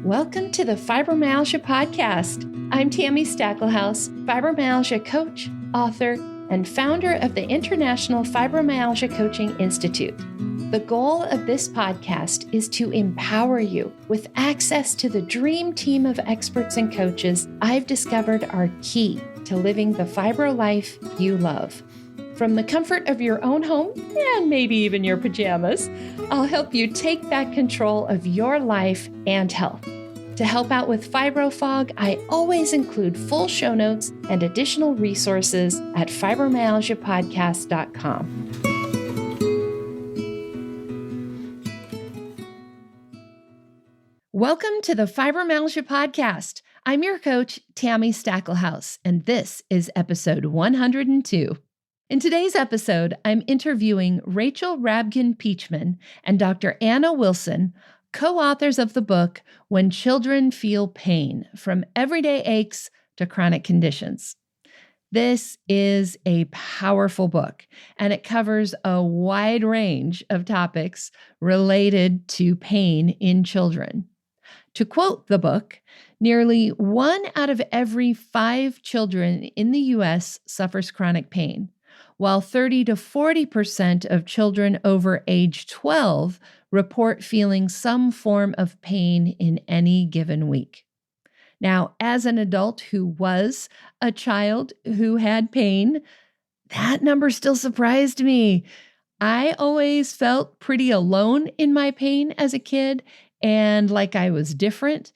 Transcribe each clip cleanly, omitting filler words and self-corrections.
Welcome to the Fibromyalgia Podcast. I'm Tami Stacklehouse, fibromyalgia coach, author, and founder of the International Fibromyalgia Coaching Institute. The goal of this podcast is to empower you with access to the dream team of experts and coaches I've discovered are key to living the fibro life you love. From the comfort of your own home, and maybe even your pajamas, I'll help you take back control of your life and health. To help out with fibro fog, I always include full show notes and additional resources at fibromyalgiapodcast.com. Welcome to the Fibromyalgia Podcast. I'm your coach, Tami Stacklehouse, and this is episode 102. In today's episode, I'm interviewing Rachel Rabkin Peachman and Dr. Anna Wilson, co-authors of the book, When Children Feel Pain, From Everyday Aches to Chronic Conditions. This is a powerful book, and it covers a wide range of topics related to pain in children. To quote the book, nearly 1 out of every 5 children in the U.S. suffers chronic pain, while 30 to 40% of children over age 12 report feeling some form of pain in any given week. Now, as an adult who was a child who had pain, that number still surprised me. I always felt pretty alone in my pain as a kid and like I was different.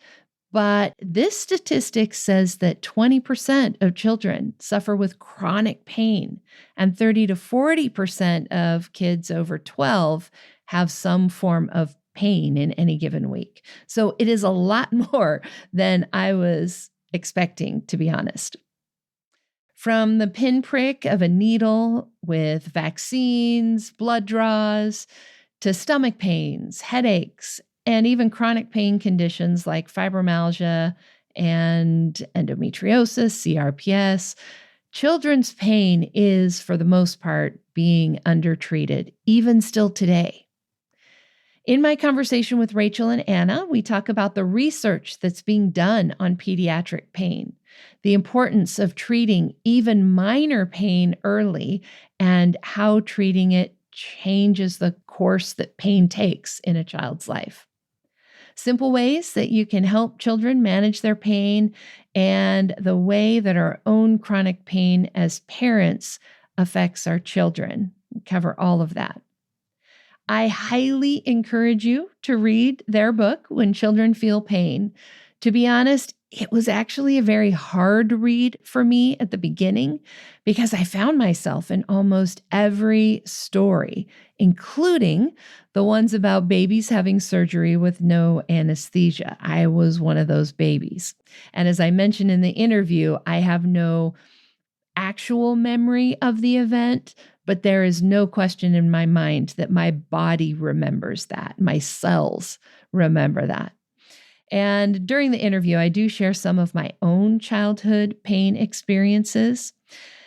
But this statistic says that 20% of children suffer with chronic pain, and 30 to 40% of kids over 12 have some form of pain in any given week. So it is a lot more than I was expecting, to be honest. From the pinprick of a needle with vaccines, blood draws, to stomach pains, headaches, and even chronic pain conditions like fibromyalgia and endometriosis, CRPS, children's pain is, for the most part, being undertreated, even still today. In my conversation with Rachel and Anna, we talk about the research that's being done on pediatric pain, the importance of treating even minor pain early, and how treating it changes the course that pain takes in a child's life. Simple ways that you can help children manage their pain, and the way that our own chronic pain as parents affects our children. We cover all of that. I highly encourage you to read their book, When Children Feel Pain. To be honest, it was actually a very hard read for me at the beginning because I found myself in almost every story, including the ones about babies having surgery with no anesthesia. I was one of those babies. And as I mentioned in the interview, I have no actual memory of the event, but there is no question in my mind that my body remembers that. My cells remember that. And during the interview, I do share some of my own childhood pain experiences.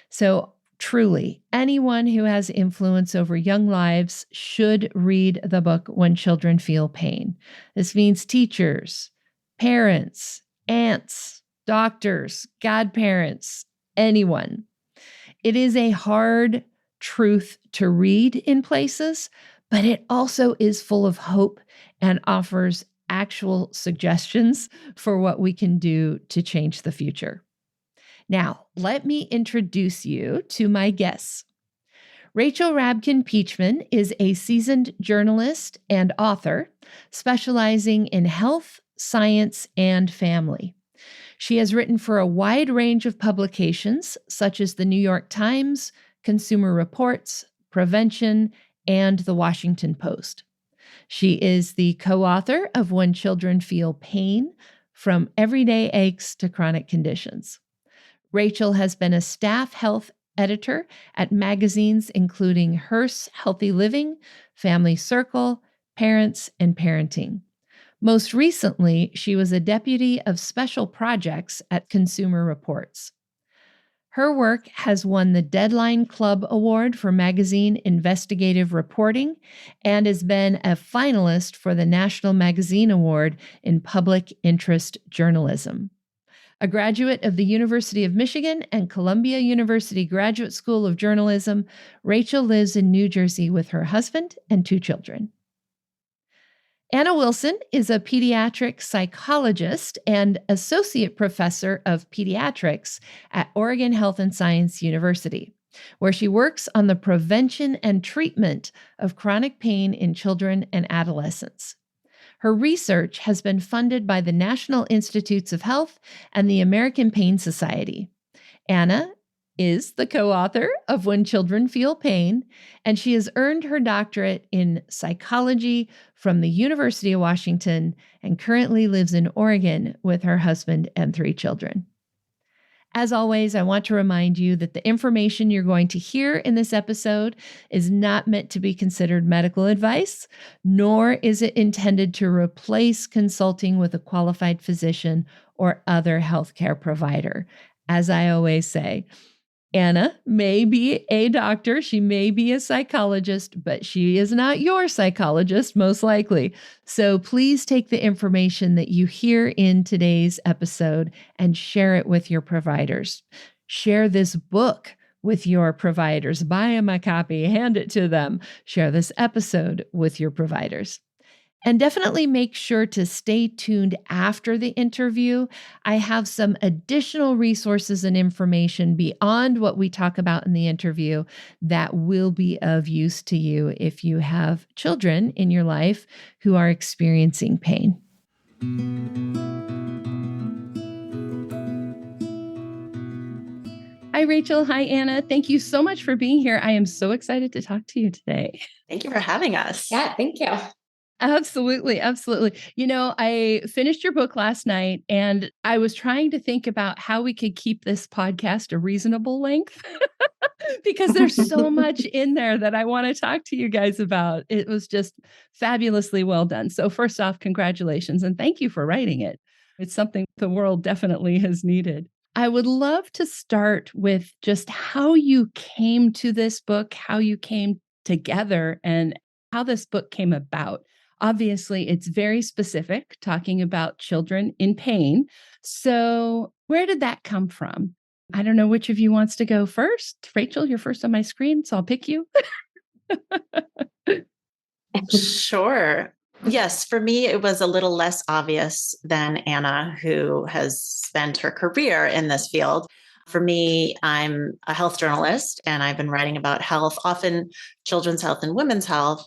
So truly, anyone who has influence over young lives should read the book When Children Feel Pain. This means teachers, parents, aunts, doctors, godparents, anyone. It is a hard truth to read in places, but it also is full of hope and offers actual suggestions for what we can do to change the future. Now, let me introduce you to my guests. Rachel Rabkin Peachman is a seasoned journalist and author specializing in health, science, and family. She has written for a wide range of publications such as the New York Times, Consumer Reports, Prevention, and the Washington Post. She is the co-author of When Children Feel Pain, From Everyday Aches to Chronic Conditions. Rachel has been a staff health editor at magazines including Hearst Healthy Living, Family Circle, Parents, and Parenting. Most recently, she was a deputy of special projects at Consumer Reports. Her work has won the Deadline Club Award for magazine investigative reporting and has been a finalist for the National Magazine Award in public interest journalism. A graduate of the University of Michigan and Columbia University Graduate School of Journalism, Rachel lives in New Jersey with her husband and 2 children. Anna Wilson is a pediatric psychologist and associate professor of pediatrics at Oregon Health and Science University, where she works on the prevention and treatment of chronic pain in children and adolescents. Her research has been funded by the National Institutes of Health and the American Pain Society. Anna is the co-author of When Children Feel Pain, and she has earned her doctorate in psychology from the University of Washington and currently lives in Oregon with her husband and 3 children. As always, I want to remind you that the information you're going to hear in this episode is not meant to be considered medical advice, nor is it intended to replace consulting with a qualified physician or other healthcare provider. As I always say, Anna may be a doctor, she may be a psychologist, but she is not your psychologist, most likely. So please take the information that you hear in today's episode and share it with your providers. Share this book with your providers. Buy them a copy, hand it to them. Share this episode with your providers. And definitely make sure to stay tuned after the interview. I have some additional resources and information beyond what we talk about in the interview that will be of use to you if you have children in your life who are experiencing pain. Hi, Rachel. Hi, Anna. Thank you so much for being here. I am so excited to talk to you today. Thank you for having us. Yeah, thank you. Absolutely. Absolutely. You know, I finished your book last night and I was trying to think about how we could keep this podcast a reasonable length because there's so much in there that I want to talk to you guys about. It was just fabulously well done. So first off, congratulations and thank you for writing it. It's something the world definitely has needed. I would love to start with just how you came to this book, how you came together and how this book came about. Obviously, it's very specific, talking about children in pain. So where did that come from? I don't know which of you wants to go first. Rachel, you're first on my screen, so I'll pick you. Sure. Yes, for me, it was a little less obvious than Anna, who has spent her career in this field. For me, I'm a health journalist, and I've been writing about health, often children's health and women's health,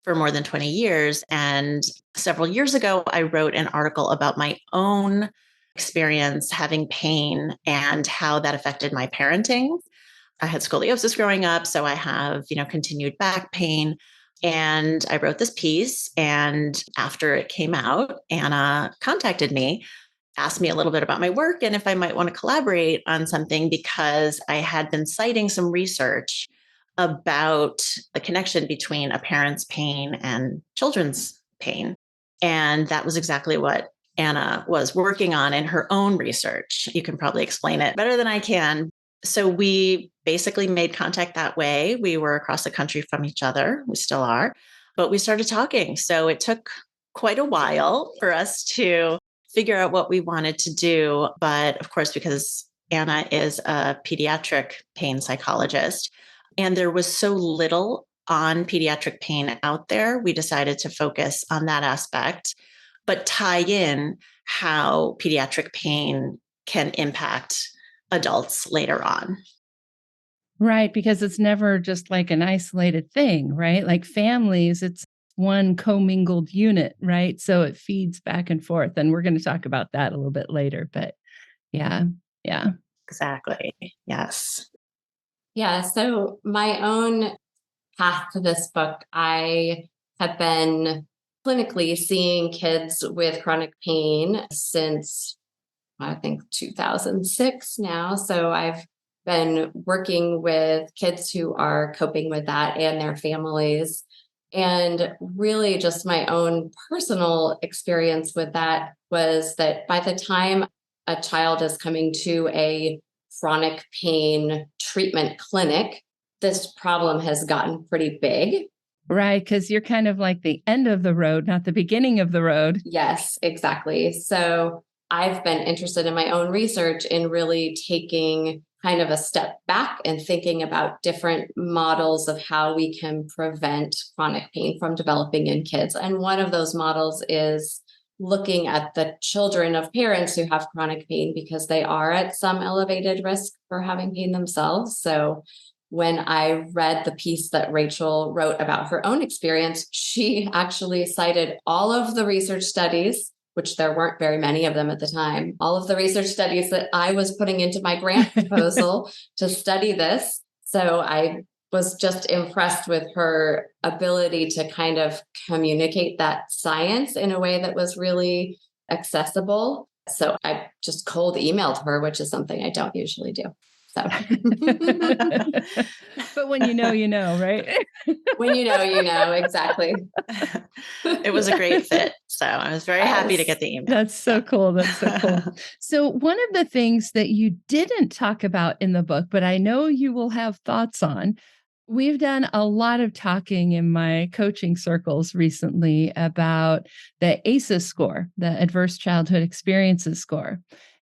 for more than 20 years. And several years ago, I wrote an article about my own experience having pain and how that affected my parenting. I had scoliosis growing up, so I have, continued back pain. And I wrote this piece, and after it came out, Anna contacted me, asked me a little bit about my work and if I might want to collaborate on something, because I had been citing some research about the connection between a parent's pain and children's pain. And that was exactly what Anna was working on in her own research. You can probably explain it better than I can. So we basically made contact that way. We were across the country from each other. We still are, but we started talking. So it took quite a while for us to figure out what we wanted to do. But of course, because Anna is a pediatric pain psychologist, and there was so little on pediatric pain out there, we decided to focus on that aspect, but tie in how pediatric pain can impact adults later on. Right, because it's never just like an isolated thing, right? Like families, it's one commingled unit, right? So it feeds back and forth. And we're going to talk about that a little bit later. But yeah. Exactly. Yes. Yeah, so my own path to this book, I have been clinically seeing kids with chronic pain since, I think, 2006 now. So I've been working with kids who are coping with that and their families. And really just my own personal experience with that was that by the time a child is coming to a chronic pain treatment clinic, this problem has gotten pretty big. Right, because you're kind of like the end of the road, not the beginning of the road. Yes, exactly. So I've been interested in my own research in really taking kind of a step back and thinking about different models of how we can prevent chronic pain from developing in kids. And one of those models is looking at the children of parents who have chronic pain because they are at some elevated risk for having pain themselves. So when I read the piece that Rachel wrote about her own experience, she actually cited all of the research studies, which there weren't very many of them at the time, all of the research studies that I was putting into my grant proposal to study this. So I was just impressed with her ability to kind of communicate that science in a way that was really accessible. So I just cold emailed her, which is something I don't usually do. So. But when you know, right? When you know, exactly. It was a great fit. So I was very happy to get the email. That's so cool. That's so cool. So one of the things that you didn't talk about in the book, but I know you will have thoughts on, we've done a lot of talking in my coaching circles recently about the ACEs score, the Adverse Childhood Experiences score.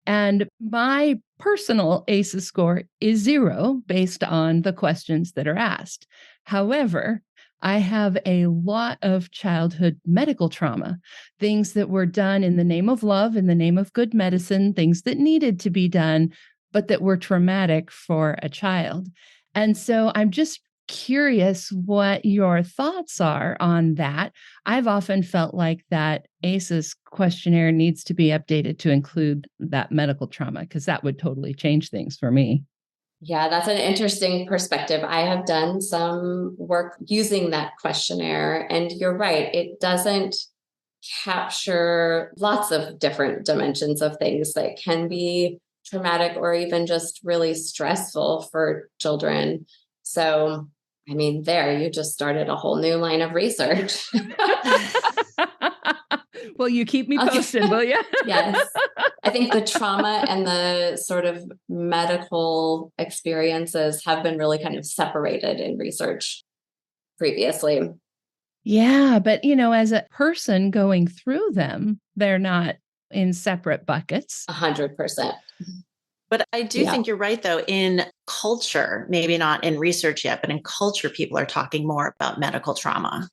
And my personal ACEs score is 0 based on the questions that are asked. However, I have a lot of childhood medical trauma, things that were done in the name of love, in the name of good medicine, things that needed to be done, but that were traumatic for a child. And so I'm just curious what your thoughts are on that. I've often felt like that ACEs questionnaire needs to be updated to include that medical trauma, because that would totally change things for me. Yeah, that's an interesting perspective. I have done some work using that questionnaire, and you're right, it doesn't capture lots of different dimensions of things that can be traumatic or even just really stressful for children. So, I mean, there you just started a whole new line of research. Well, you keep me posted, will you? Yes. I think the trauma and the sort of medical experiences have been really kind of separated in research previously. Yeah, but as a person going through them, they're not in separate buckets. 100%. But I do think you're right, though, in culture, maybe not in research yet, but in culture, people are talking more about medical trauma.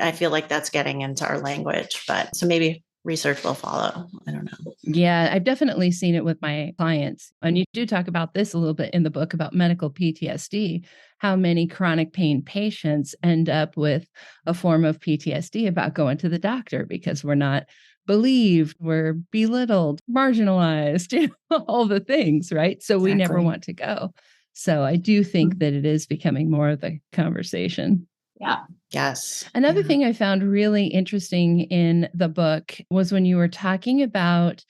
I feel like that's getting into our language, but so maybe research will follow. I don't know. Yeah, I've definitely seen it with my clients. And you do talk about this a little bit in the book about medical PTSD, how many chronic pain patients end up with a form of PTSD about going to the doctor because we're not believed, we're belittled, marginalized, all the things, right? So we never want to go. So I do think that it is becoming more of the conversation. Yeah. Yes. Another thing I found really interesting in the book was when you were talking about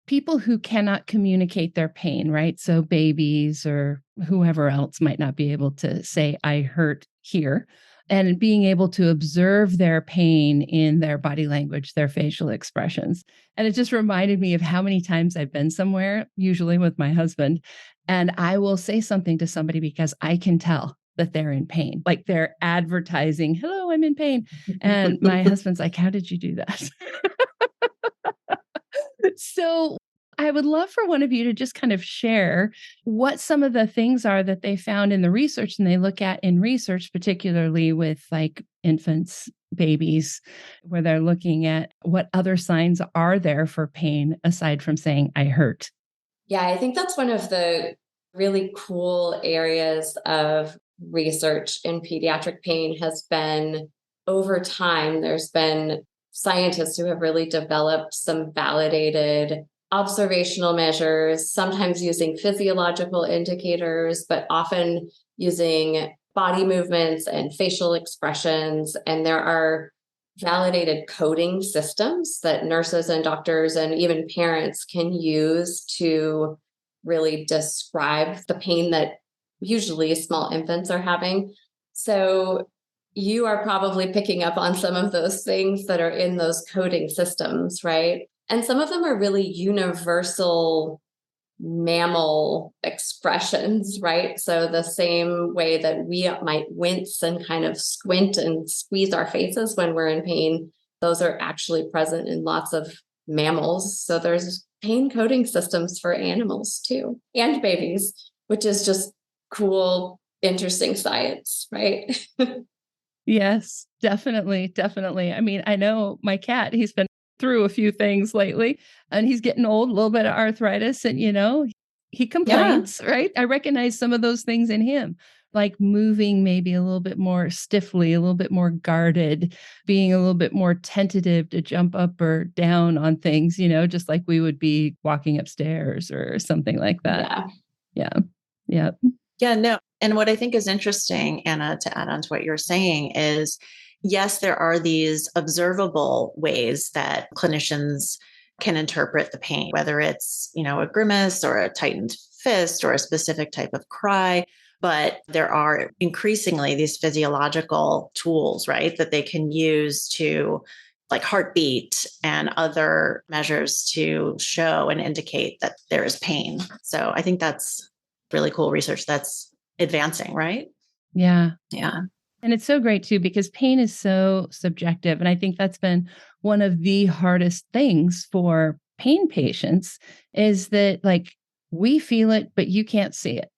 people who cannot communicate their pain, right? So babies or whoever else might not be able to say, I hurt here, and being able to observe their pain in their body language, their facial expressions. And it just reminded me of how many times I've been somewhere, usually with my husband, and I will say something to somebody because I can tell that they're in pain. Like they're advertising, hello, I'm in pain. And my husband's like, how did you do that? So I would love for one of you to just kind of share what some of the things are that they found in the research and they look at in research, particularly with like infants, babies, where they're looking at what other signs are there for pain aside from saying, I hurt. Yeah, I think that's one of the really cool areas of research in pediatric pain has been over time. There's been scientists who have really developed some validated observational measures, sometimes using physiological indicators, but often using body movements and facial expressions. And there are validated coding systems that nurses and doctors and even parents can use to really describe the pain that usually small infants are having. So you are probably picking up on some of those things that are in those coding systems, right? And some of them are really universal mammal expressions, right? So the same way that we might wince and kind of squint and squeeze our faces when we're in pain, those are actually present in lots of mammals. So there's pain coding systems for animals too, and babies, which is just cool, interesting science, right? Yes, definitely. Definitely. I mean, I know my cat, he's been through a few things lately and he's getting old, a little bit of arthritis, and, he Yeah. complains, right? I recognize some of those things in him, like moving maybe a little bit more stiffly, a little bit more guarded, being a little bit more tentative to jump up or down on things, just like we would be walking upstairs or something like that. Yeah. Yeah. Yeah. Yeah, no. And what I think is interesting, Anna, to add on to what you're saying is, yes, there are these observable ways that clinicians can interpret the pain, whether it's, a grimace or a tightened fist or a specific type of cry. But there are increasingly these physiological tools, right, that they can use to, like heartbeat and other measures, to show and indicate that there is pain. So I think that's really cool research that's advancing, right? Yeah. Yeah. And it's so great too, because pain is so subjective. And I think that's been one of the hardest things for pain patients is that, like, we feel it, but you can't see it.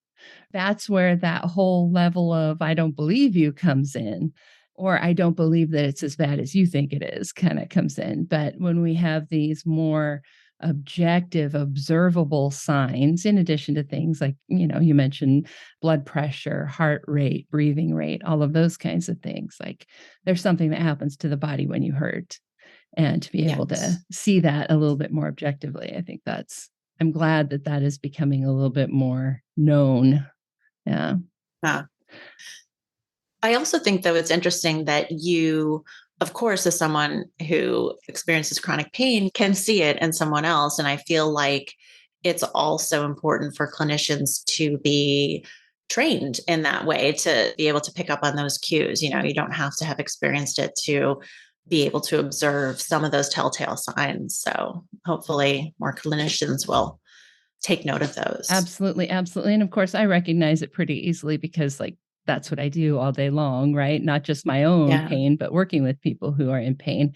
That's where that whole level of I don't believe you comes in, or I don't believe that it's as bad as you think it is kind of comes in. But when we have these more objective, observable signs, in addition to things like, you mentioned blood pressure, heart rate, breathing rate, all of those kinds of things, like there's something that happens to the body when you hurt. And to be able to Yes. see that a little bit more objectively, I think I'm glad that that is becoming a little bit more known. Yeah. Yeah. I also think, though, it's interesting that you, of course, as someone who experiences chronic pain, can see it in someone else. And I feel like it's also important for clinicians to be trained in that way, to be able to pick up on those cues. You don't have to have experienced it to be able to observe some of those telltale signs. So hopefully more clinicians will take note of those. Absolutely, absolutely. And of course, I recognize it pretty easily because, like, that's what I do all day long, right? Not just my own Yeah. pain, but working with people who are in pain.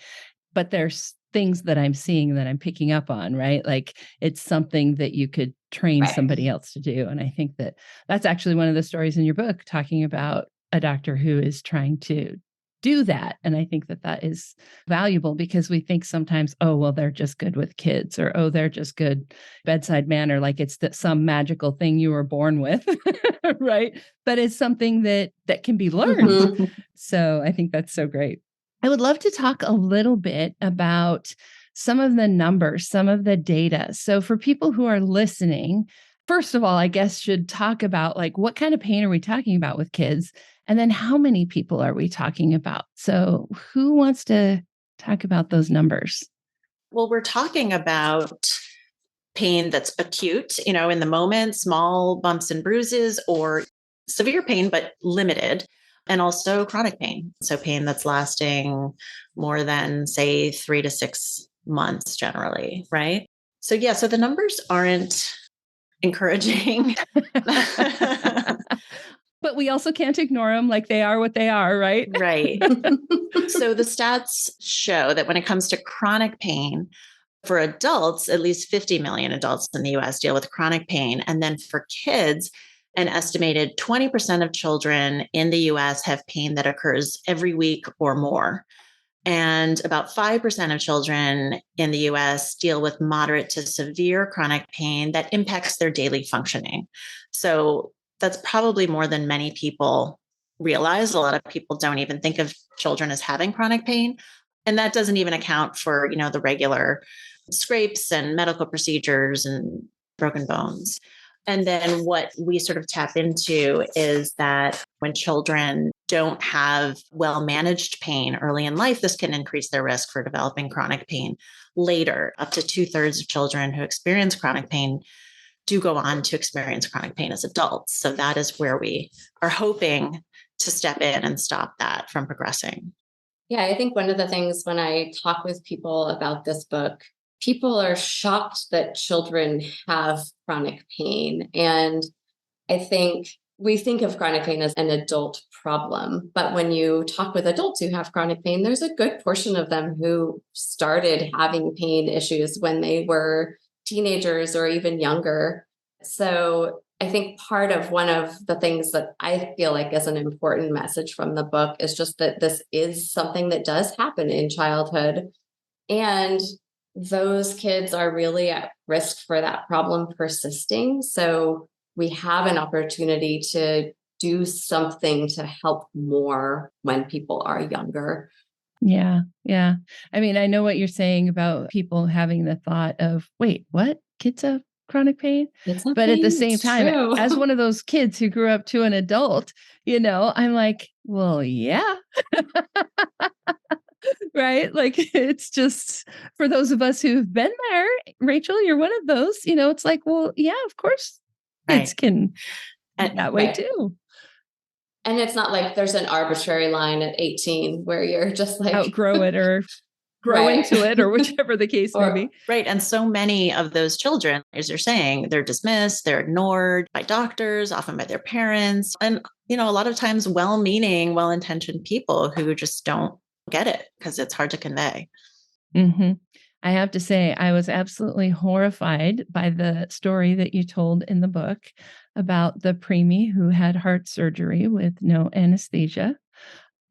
But there's things that I'm seeing that I'm picking up on, right? Like it's something that you could train Right. somebody else to do. And I think that that's actually one of the stories in your book, talking about a doctor who is trying to do that. And I think that that is valuable because we think sometimes, oh, well, they're just good with kids, or, oh, they're just good bedside manner. Like it's some magical thing you were born with, right? But it's something that can be learned. Mm-hmm. So I think that's so great. I would love to talk a little bit about some of the numbers, some of the data. So for people who are listening, first of all, I guess should talk about, like, what kind of pain are we talking about with kids? And then how many people are we talking about? So who wants to talk about those numbers? Well, we're talking about pain that's acute, in the moment, small bumps and bruises, or severe pain, but limited, and also chronic pain. So pain that's lasting more than, say, 3 to 6 months generally, right? So, yeah, so the numbers aren't encouraging. But we also can't ignore them, like they are what they are, right? Right. So the stats show that when it comes to chronic pain, for adults, at least 50 million adults in the US deal with chronic pain. And then for kids, an estimated 20% of children in the US have pain that occurs every week or more. And about 5% of children in the US deal with moderate to severe chronic pain that impacts their daily functioning. So that's probably more than many people realize. A lot of people don't even think of children as having chronic pain. And that doesn't even account for, the regular scrapes and medical procedures and broken bones. And then what we sort of tap into is that when children don't have well managed pain early in life, this can increase their risk for developing chronic pain later. Up to 2/3 of children who experience chronic pain do go on to experience chronic pain as adults. So that is where we are hoping to step in and stop that from progressing. Yeah, I think one of the things when I talk with people about this book people are shocked that children have chronic pain. And I think we think of chronic pain as an adult problem, but when you talk with adults who have chronic pain, there's a good portion of them who started having pain issues when they were teenagers or even younger. So I think one of the things that I feel like is an important message from the book is just that this is something that does happen in childhood. And those kids are really at risk for that problem persisting. So we have an opportunity to do something to help more when people are younger. Yeah. Yeah. I mean, I know what you're saying about people having the thought of, wait, what? Kids have chronic pain? It's not But at the pain, same it's time, true. as one of those kids who grew up to an adult, I'm like, well, yeah. Right? Like, it's just for those of us who've been there, Rachel, you're one of those, it's like, well, yeah, of course kids Right. can be And that way Right. too. And it's not like there's an arbitrary line at 18 where you're just like, Outgrow it or grow right. into it or whichever the case may be. right. And so many of those children, as you're saying, they're dismissed, they're ignored by doctors, often by their parents. And, a lot of times well-meaning, well-intentioned people who just don't get it because it's hard to convey. Mm-hmm. I have to say, I was absolutely horrified by the story that you told in the book about the preemie who had heart surgery with no anesthesia.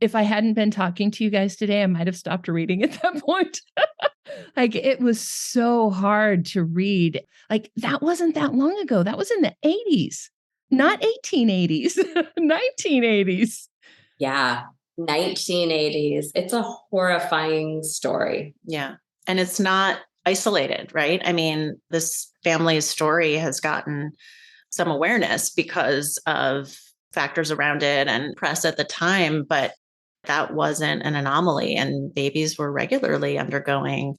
If I hadn't been talking to you guys today, I might have stopped reading at that point. Like, it was so hard to read. Like, that wasn't that long ago. That was in the 80s, not 1880s, 1980s. Yeah. 1980s. It's a horrifying story. Yeah. And it's not isolated, right? I mean, this family's story has gotten some awareness because of factors around it and press at the time, but that wasn't an anomaly. And babies were regularly undergoing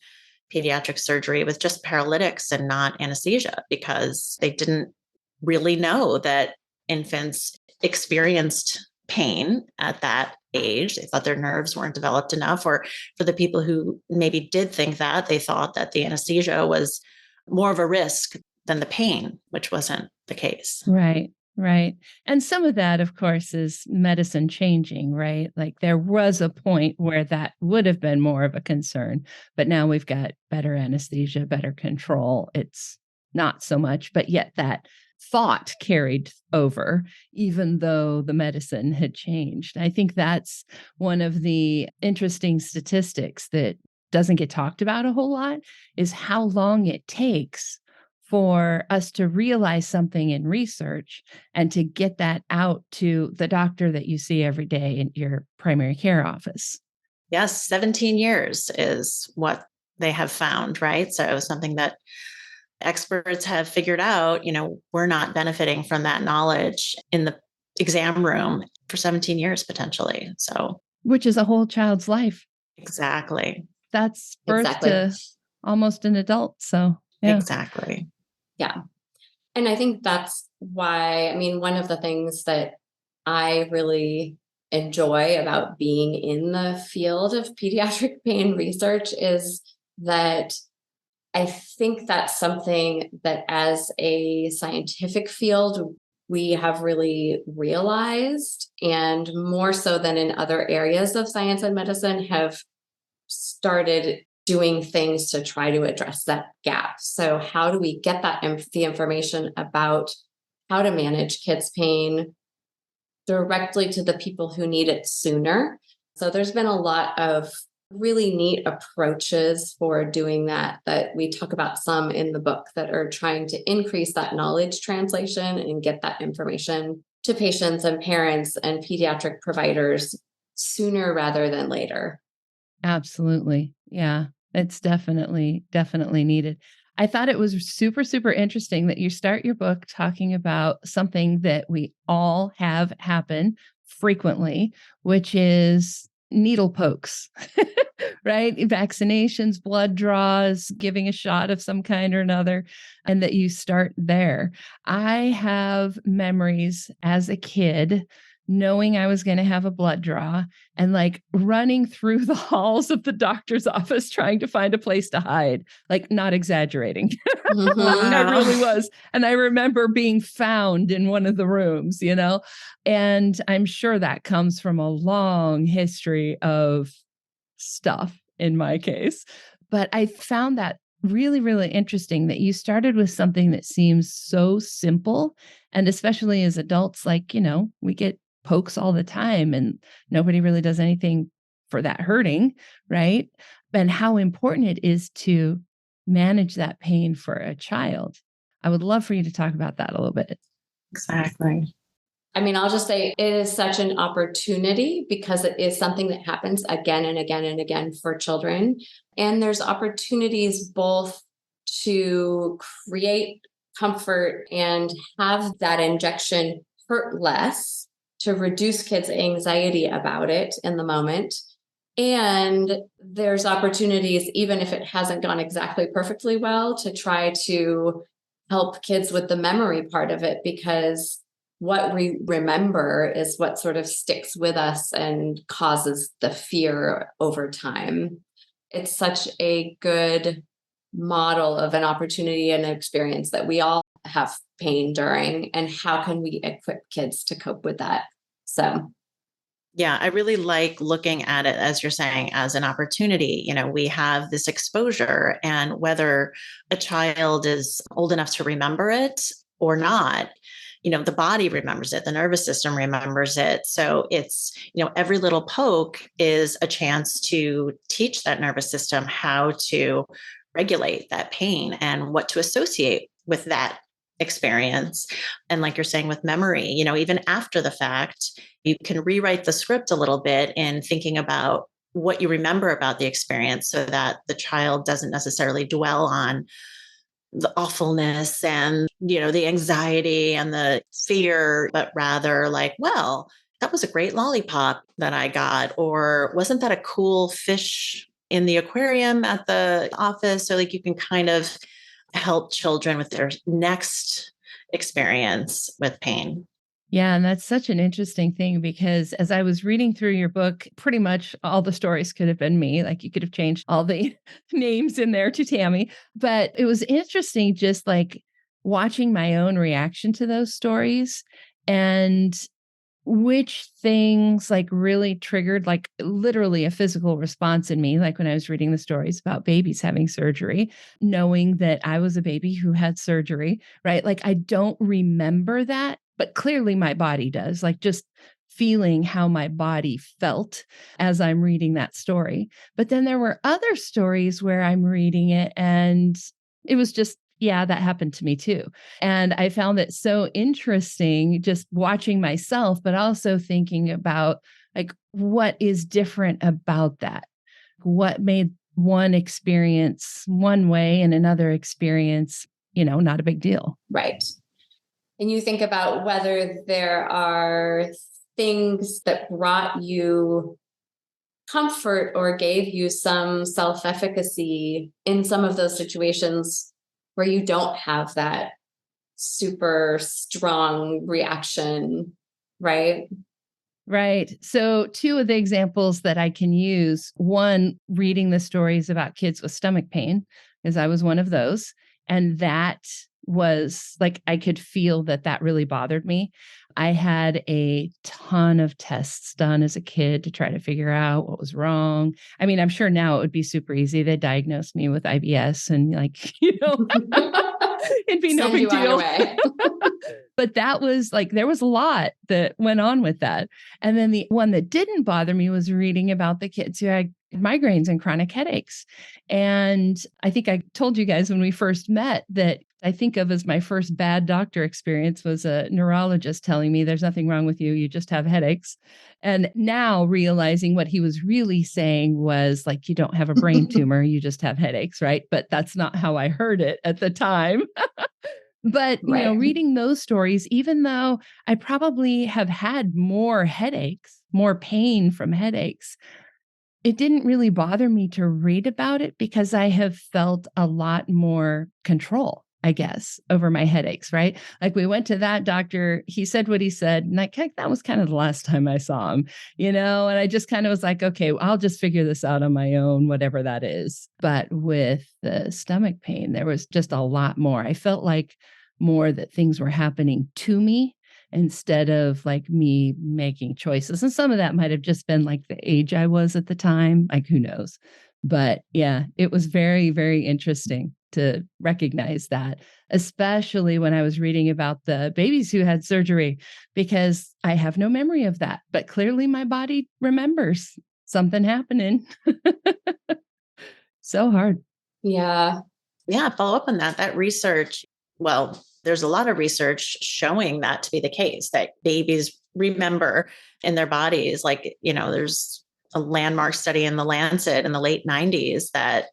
pediatric surgery with just paralytics and not anesthesia because they didn't really know that infants experienced pain at that age. They thought their nerves weren't developed enough, or for the people who maybe did think that, they thought that the anesthesia was more of a risk than the pain, which wasn't the case. Right, right. And some of that, of course, is medicine changing, right? Like, there was a point where that would have been more of a concern, but now we've got better anesthesia, better control. It's not so much, but yet that thought carried over, even though the medicine had changed. I think that's one of the interesting statistics that doesn't get talked about a whole lot, is how long it takes for us to realize something in research and to get that out to the doctor that you see every day in your primary care office. Yes, 17 years is what they have found, right? So something that experts have figured out, we're not benefiting from that knowledge in the exam room for 17 years potentially. So, which is a whole child's life. Exactly. That's birth to almost an adult. So, yeah. Exactly. Yeah. And I think that's why, one of the things that I really enjoy about being in the field of pediatric pain research is that I think that's something that as a scientific field, we have really realized, and more so than in other areas of science and medicine, have started doing things to try to address that gap. So how do we get the information about how to manage kids' pain directly to the people who need it sooner? So there's been a lot of really neat approaches for doing that we talk about some in the book that are trying to increase that knowledge translation and get that information to patients and parents and pediatric providers sooner rather than later. Absolutely. Yeah, it's definitely needed. I thought it was super, super interesting that you start your book talking about something that we all have happen frequently, which is needle pokes, right? Vaccinations, blood draws, giving a shot of some kind or another, and that you start there. I have memories as a kid knowing I was going to have a blood draw and like running through the halls of the doctor's office trying to find a place to hide, like not exaggerating. I really was. And I remember being found in one of the rooms, and I'm sure that comes from a long history of stuff in my case. But I found that really, really interesting that you started with something that seems so simple. And especially as adults, like, we get pokes all the time and nobody really does anything for that hurting, right? And how important it is to manage that pain for a child. I would love for you to talk about that a little bit. Exactly. I mean, I'll just say it is such an opportunity because it is something that happens again and again and again for children. And there's opportunities both to create comfort and have that injection hurt less, to reduce kids' anxiety about it in the moment. And there's opportunities, even if it hasn't gone exactly perfectly well, to try to help kids with the memory part of it, because what we remember is what sort of sticks with us and causes the fear over time. It's such a good model of an opportunity and an experience that we all have pain during, and how can we equip kids to cope with that? So yeah, I really like looking at it, as you're saying, as an opportunity. We have this exposure, and whether a child is old enough to remember it or not, the body remembers it, the nervous system remembers it. So it's, every little poke is a chance to teach that nervous system how to regulate that pain and what to associate with that experience. And like you're saying with memory, even after the fact, you can rewrite the script a little bit in thinking about what you remember about the experience so that the child doesn't necessarily dwell on the awfulness and, the anxiety and the fear, but rather like, well, that was a great lollipop that I got, or wasn't that a cool fish in the aquarium at the office? So like you can kind of help children with their next experience with pain. Yeah, and that's such an interesting thing because as I was reading through your book, pretty much all the stories could have been me. Like you could have changed all the names in there to Tami. But it was interesting just like watching my own reaction to those stories and which things like really triggered like literally a physical response in me, like when I was reading the stories about babies having surgery, knowing that I was a baby who had surgery, right? Like I don't remember that, but clearly my body does, like just feeling how my body felt as I'm reading that story. But then there were other stories where I'm reading it and it was just, yeah, that happened to me too. And I found it so interesting just watching myself, but also thinking about like, what is different about that? What made one experience one way and another experience, not a big deal. right. And you think about whether there are things that brought you comfort or gave you some self-efficacy in some of those situations where you don't have that super strong reaction, right? Right. So, two of the examples that I can use, one, reading the stories about kids with stomach pain, because I was one of those. And that was like, I could feel that really bothered me. I had a ton of tests done as a kid to try to figure out what was wrong. I mean, I'm sure now it would be super easy. They diagnosed me with IBS and like, it'd be no big deal. But that was like, there was a lot that went on with that. And then the one that didn't bother me was reading about the kids who had migraines and chronic headaches. And I think I told you guys when we first met that I think of as my first bad doctor experience was a neurologist telling me there's nothing wrong with you. You just have headaches. And now realizing what he was really saying was like, you don't have a brain tumor, you just have headaches, right? But that's not how I heard it at the time. But, reading those stories, even though I probably have had more headaches, more pain from headaches, it didn't really bother me to read about it because I have felt a lot more control I guess, over my headaches, right? Like we went to that doctor, he said what he said, and that was kind of the last time I saw him, and I just kind of was like, okay, I'll just figure this out on my own, whatever that is. But with the stomach pain, there was just a lot more. I felt like more that things were happening to me instead of like me making choices. And some of that might have just been like the age I was at the time, like who knows. But yeah, it was very, very interesting to recognize that, especially when I was reading about the babies who had surgery, because I have no memory of that. But clearly my body remembers something happening. So hard. Yeah. Yeah, follow up on that. That research, well, there's a lot of research showing that to be the case, that babies remember in their bodies. Like, there's a landmark study in the Lancet in the late 90s that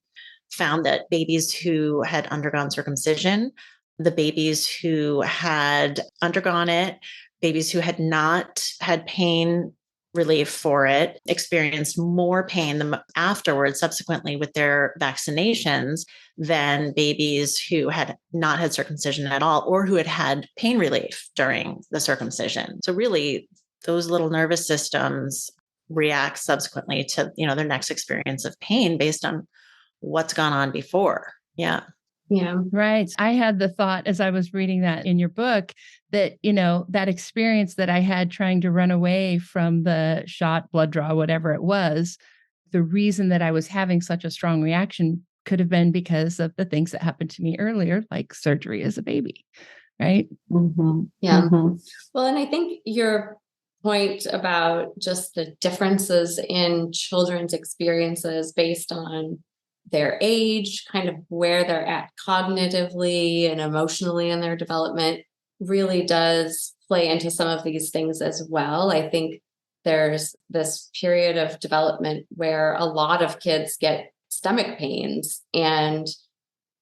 found that babies who had undergone circumcision, the babies who had undergone it, babies who had not had pain relief for it, experienced more pain afterwards, subsequently with their vaccinations, than babies who had not had circumcision at all or who had had pain relief during the circumcision. So really, those little nervous systems react subsequently to, their next experience of pain based on what's gone on before. Yeah. Yeah. Right. I had the thought as I was reading that in your book that, that experience that I had trying to run away from the shot, blood draw, whatever it was, the reason that I was having such a strong reaction could have been because of the things that happened to me earlier, like surgery as a baby. Right. Mm-hmm. Yeah. Mm-hmm. Well, and I think your point about just the differences in children's experiences based on their age, kind of where they're at cognitively and emotionally in their development really does play into some of these things as well. I think there's this period of development where a lot of kids get stomach pains, and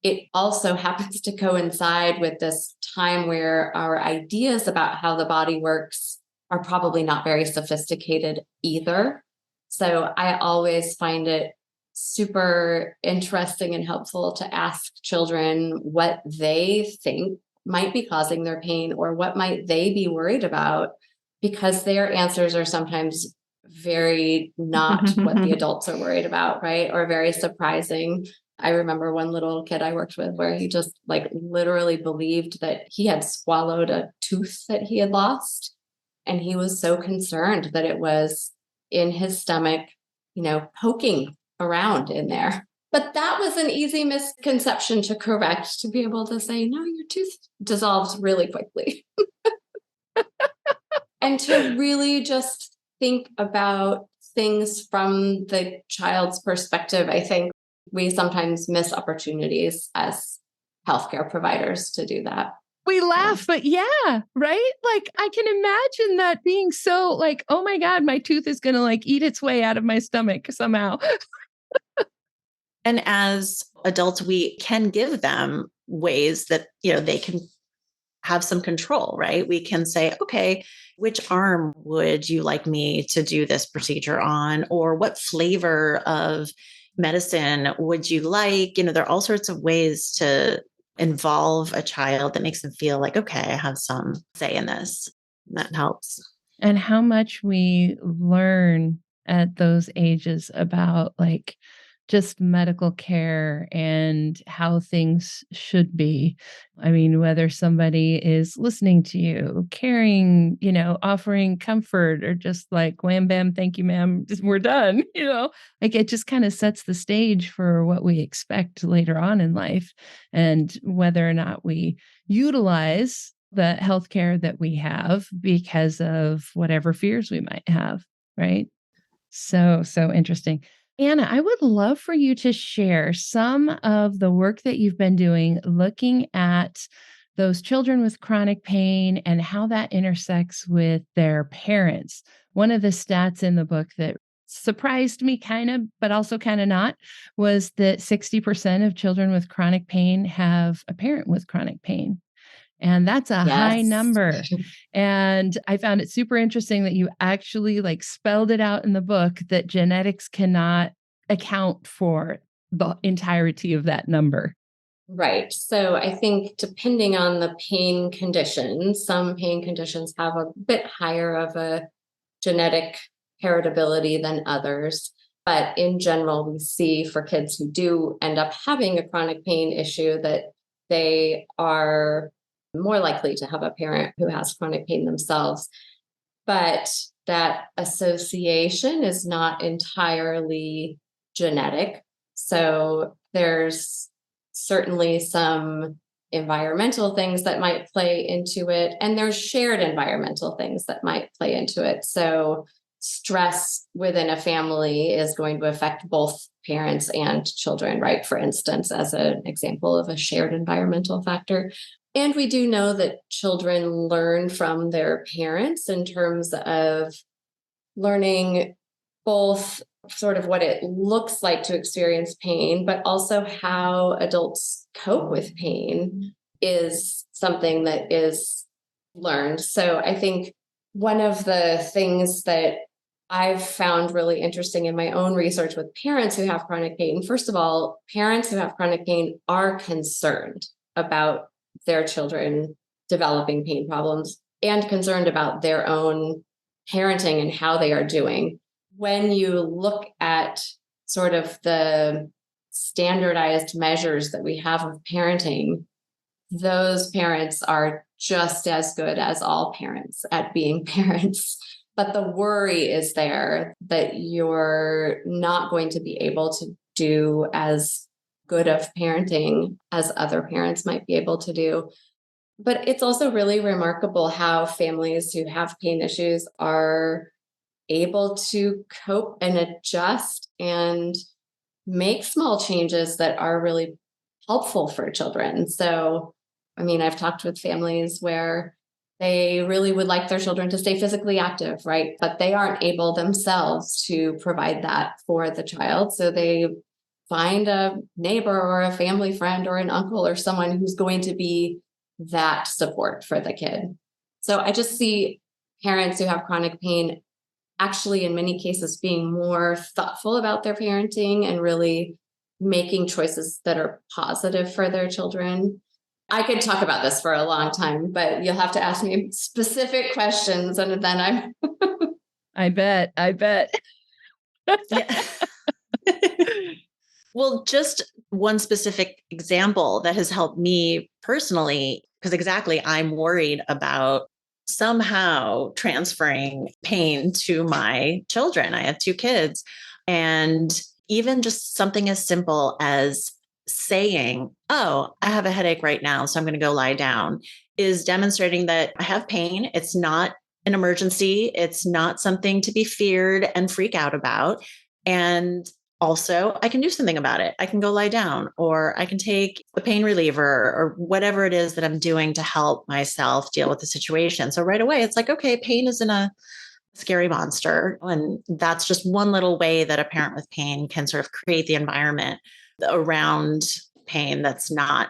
it also happens to coincide with this time where our ideas about how the body works are probably not very sophisticated either. So I always find it super interesting and helpful to ask children what they think might be causing their pain or what might they be worried about, because their answers are sometimes very not what the adults are worried about, right? Or very surprising. I remember one little kid I worked with where he just like literally believed that he had swallowed a tooth that he had lost. And he was so concerned that it was in his stomach, poking around in there. But that was an easy misconception to correct, to be able to say, no, your tooth dissolves really quickly. And to really just think about things from the child's perspective. I think we sometimes miss opportunities as healthcare providers to do that. We laugh, but yeah, right? Like I can imagine that being so like, oh my God, my tooth is going to like eat its way out of my stomach somehow. And as adults, we can give them ways that, they can have some control, right? We can say, okay, which arm would you like me to do this procedure on? Or what flavor of medicine would you like? There are all sorts of ways to involve a child that makes them feel like, okay, I have some say in this. That helps. And how much we learn at those ages about like just medical care and how things should be. I mean, whether somebody is listening to you, caring, offering comfort, or just like, wham, bam, thank you, ma'am, we're done, like it just kind of sets the stage for what we expect later on in life, and whether or not we utilize the healthcare that we have because of whatever fears we might have, right? So interesting. Anna, I would love for you to share some of the work that you've been doing looking at those children with chronic pain and how that intersects with their parents. One of the stats in the book that surprised me kind of, but also kind of not, was that 60% of children with chronic pain have a parent with chronic pain. And that's a high number. And I found it super interesting that you actually like spelled it out in the book that genetics cannot account for the entirety of that number. Right. So I think depending on the pain conditions, some pain conditions have a bit higher of a genetic heritability than others. But in general, we see for kids who do end up having a chronic pain issue that they are more likely to have a parent who has chronic pain themselves. But that association is not entirely genetic. So there's certainly some environmental things that might play into it, and there's shared environmental things that might play into it. So stress within a family is going to affect both parents and children, right? For instance, as an example of a shared environmental factor. And we do know that children learn from their parents in terms of learning both sort of what it looks like to experience pain, but also how adults cope with pain is something that is learned. So I think one of the things that I've found really interesting in my own research with parents who have chronic pain, first of all, parents who have chronic pain are concerned about their children developing pain problems and concerned about their own parenting and how they are doing. When you look at sort of the standardized measures that we have of parenting, those parents are just as good as all parents at being parents. But the worry is there that you're not going to be able to do as good of parenting as other parents might be able to do. But it's also really remarkable how families who have pain issues are able to cope and adjust and make small changes that are really helpful for children. So, I mean, I've talked with families where they really would like their children to stay physically active, right? But they aren't able themselves to provide that for the child. So they find a neighbor or a family friend or an uncle or someone who's going to be that support for the kid. So I just see parents who have chronic pain actually in many cases being more thoughtful about their parenting and really making choices that are positive for their children. I could talk about this for a long time, but you'll have to ask me specific questions and then I'm I bet. Yeah. Well, just one specific example that has helped me personally, because exactly, I'm worried about somehow transferring pain to my children. I have two kids. And even just something as simple as saying, "Oh, I have a headache right now, so I'm going to go lie down," is demonstrating that I have pain. It's not an emergency. It's not something to be feared and freak out about. And also, I can do something about it. I can go lie down, or I can take a pain reliever, or whatever it is that I'm doing to help myself deal with the situation. So right away, it's like, okay, pain isn't a scary monster. And that's just one little way that a parent with pain can sort of create the environment around pain that's not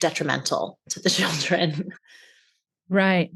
detrimental to the children. Right.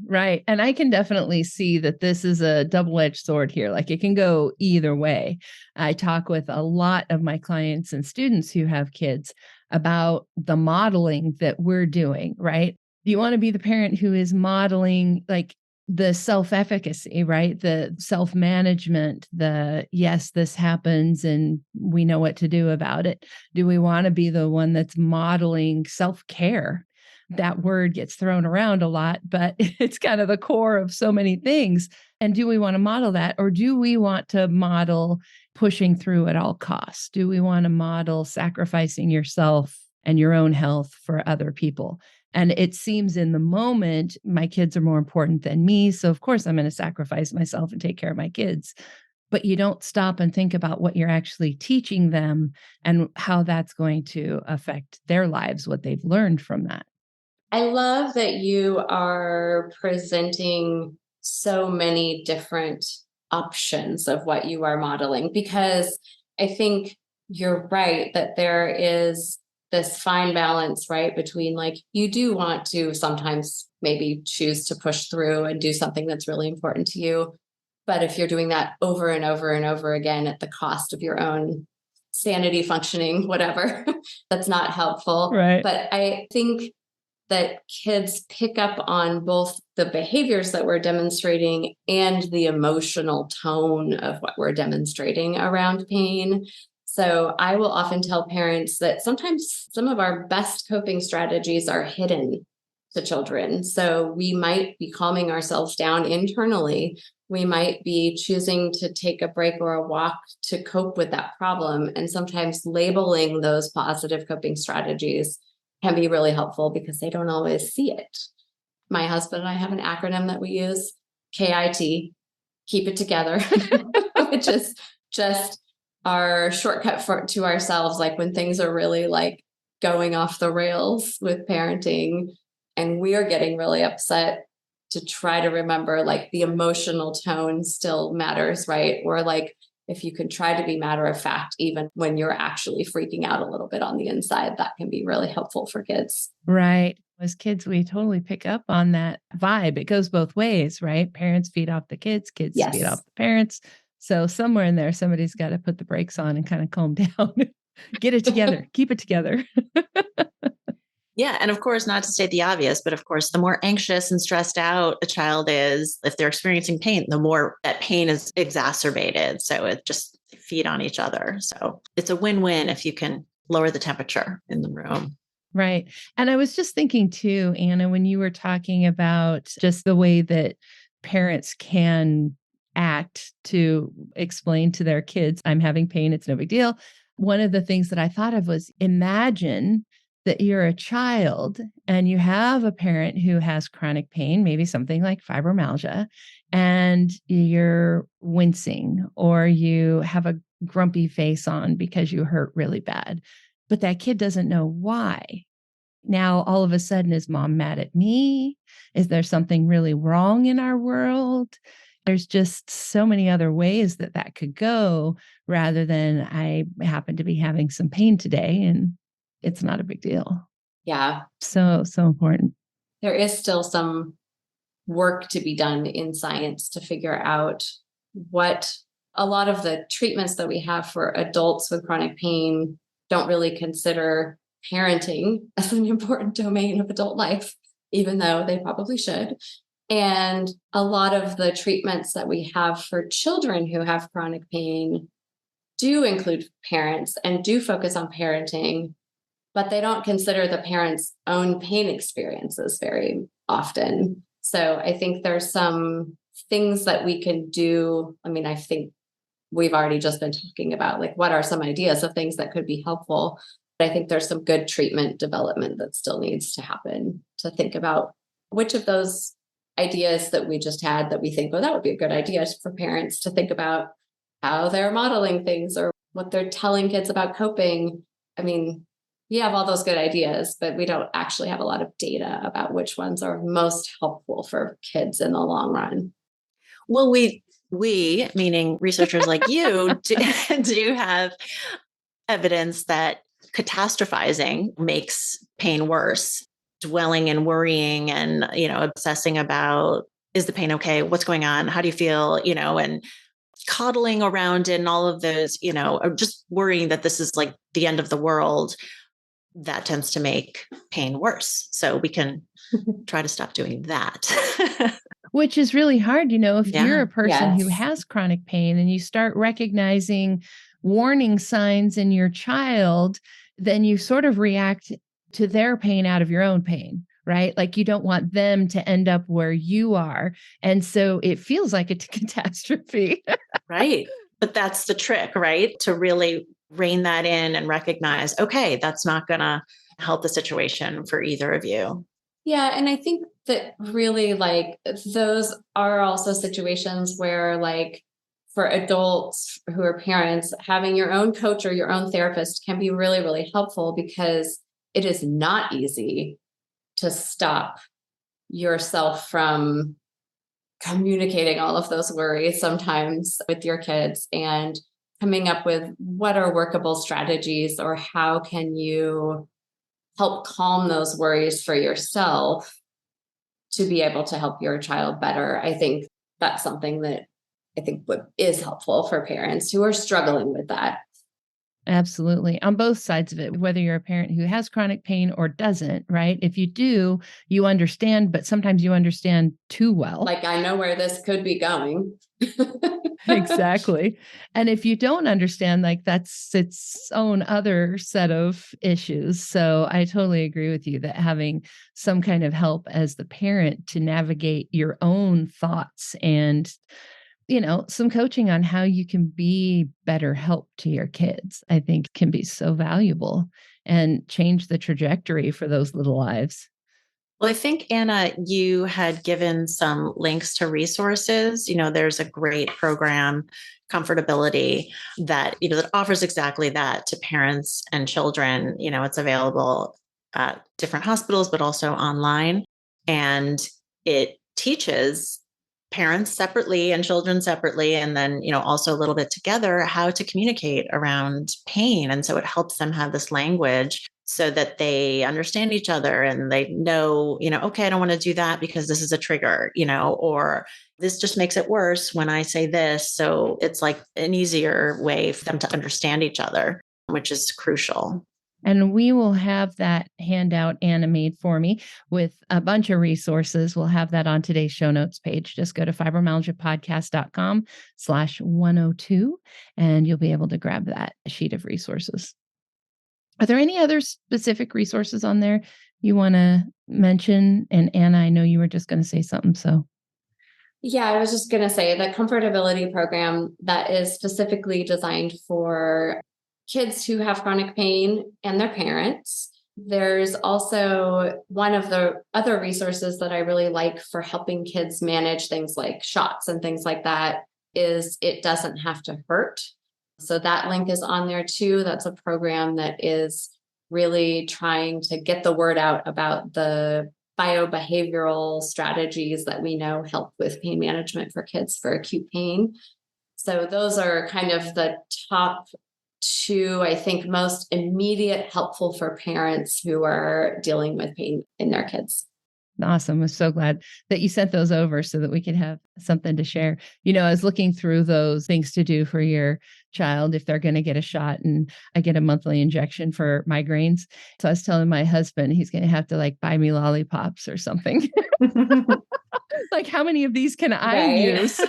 And I can definitely see that this is a double-edged sword here. Like it can go either way. I talk with a lot of my clients and students who have kids about the modeling that we're doing, right? You want to be the parent who is modeling like the self-efficacy, right? The self-management, the yes, this happens and we know what to do about it. Do we want to be the one that's modeling self-care? That word gets thrown around a lot, but it's kind of the core of so many things. And do we want to model that? Or do we want to model pushing through at all costs? Do we want to model sacrificing yourself and your own health for other people? And it seems in the moment, my kids are more important than me. So of course I'm going to sacrifice myself and take care of my kids. But you don't stop and think about what you're actually teaching them and how that's going to affect their lives, what they've learned from that. I love that you are presenting so many different options of what you are modeling, because I think you're right that there is this fine balance, right, between like you do want to sometimes maybe choose to push through and do something that's really important to you. But if you're doing that over and over and over again at the cost of your own sanity functioning, whatever. That's not helpful. Right. But I think that kids pick up on both the behaviors that we're demonstrating and the emotional tone of what we're demonstrating around pain. So I will often tell parents that sometimes some of our best coping strategies are hidden to children. So we might be calming ourselves down internally. We might be choosing to take a break or a walk to cope with that problem. And sometimes labeling those positive coping strategies can be really helpful because they don't always see it. My husband and I have an acronym that we use, KIT, keep it together, which is just our shortcut to ourselves. Like when things are really like going off the rails with parenting and we are getting really upset, to try to remember like the emotional tone still matters, right? Or like if you can try to be matter of fact, even when you're actually freaking out a little bit on the inside, that can be really helpful for kids. Right. As kids, we totally pick up on that vibe. It goes both ways, right? Parents feed off the kids, kids feed off Yes. the parents. So somewhere in there, somebody's got to put the brakes on and kind of calm down. Get it together. Keep it together. Yeah. And of course, not to state the obvious, but of course, the more anxious and stressed out a child is, if they're experiencing pain, the more that pain is exacerbated. So it just feed on each other. So it's a win-win if you can lower the temperature in the room. Right. And I was just thinking too, Anna, when you were talking about just the way that parents can act to explain to their kids, I'm having pain, it's no big deal. One of the things that I thought of was, imagine that you're a child and you have a parent who has chronic pain, maybe something like fibromyalgia, and you're wincing or you have a grumpy face on because you hurt really bad, but that kid doesn't know why. Now, all of a sudden, is mom mad at me? Is there something really wrong in our world? There's just so many other ways that that could go rather than I happen to be having some pain today and it's not a big deal. Yeah. So important. There is still some work to be done in science to figure out what a lot of the treatments that we have for adults with chronic pain don't really consider parenting as an important domain of adult life, even though they probably should. And a lot of the treatments that we have for children who have chronic pain do include parents and do focus on parenting, but they don't consider the parents' own pain experiences very often. So I think there's some things that we can do. I mean, I think we've already just been talking about like what are some ideas of things that could be helpful. But I think there's some good treatment development that still needs to happen to think about which of those ideas that we just had that we think, oh, that would be a good idea for parents to think about how they're modeling things or what they're telling kids about coping. I mean, we have all those good ideas, but we don't actually have a lot of data about which ones are most helpful for kids in the long run. Well, we meaning researchers like you, do have evidence that catastrophizing makes pain worse. Dwelling and worrying and, obsessing about, is the pain okay? What's going on? How do you feel? And coddling around it and all of those, or just worrying that this is like the end of the world, that tends to make pain worse. So we can try to stop doing that. Which is really hard, if Yeah. you're a person who Yes. has chronic pain and you start recognizing warning signs in your child, then you sort of react to their pain out of your own pain, right? Like you don't want them to end up where you are. And so it feels like a catastrophe. Right. But that's the trick, right? To really rein that in and recognize, okay, that's not going to help the situation for either of you. Yeah. And I think that really like those are also situations where like for adults who are parents, having your own coach or your own therapist can be really, really helpful because it is not easy to stop yourself from communicating all of those worries sometimes with your kids and coming up with what are workable strategies or how can you help calm those worries for yourself to be able to help your child better. I think that's something that I think is helpful for parents who are struggling with that. Absolutely. On both sides of it, whether you're a parent who has chronic pain or doesn't, right? If you do, you understand, but sometimes you understand too well. Like, I know where this could be going. Exactly. And if you don't understand, like that's its own other set of issues. So I totally agree with you that having some kind of help as the parent to navigate your own thoughts and some coaching on how you can be better help to your kids, I think can be so valuable and change the trajectory for those little lives. Well, I think, Anna, you had given some links to resources. There's a great program, Comfortability, that offers exactly that to parents and children. It's available at different hospitals, but also online. And it teaches parents separately and children separately, and then, also a little bit together, how to communicate around pain. And so it helps them have this language so that they understand each other and they know, okay, I don't want to do that because this is a trigger, or this just makes it worse when I say this. So it's like an easier way for them to understand each other, which is crucial. And we will have that handout Anna made for me with a bunch of resources. We'll have that on today's show notes page. Just go to fibromyalgiapodcast.com/102 and you'll be able to grab that sheet of resources. Are there any other specific resources on there you want to mention? And Anna, I know you were just going to say something. So yeah, I was just going to say the Comfortability program that is specifically designed for kids who have chronic pain and their parents. There's also one of the other resources that I really like for helping kids manage things like shots and things like that is It Doesn't Have to Hurt. So that link is on there too. That's a program that is really trying to get the word out about the biobehavioral strategies that we know help with pain management for kids for acute pain. So those are kind of the top two, I think, most immediate helpful for parents who are dealing with pain in their kids. Awesome. I'm so glad that you sent those over so that we could have something to share. I was looking through those things to do for your child if they're going to get a shot, and I get a monthly injection for migraines. So I was telling my husband he's going to have to buy me lollipops or something. Like, how many of these can I use?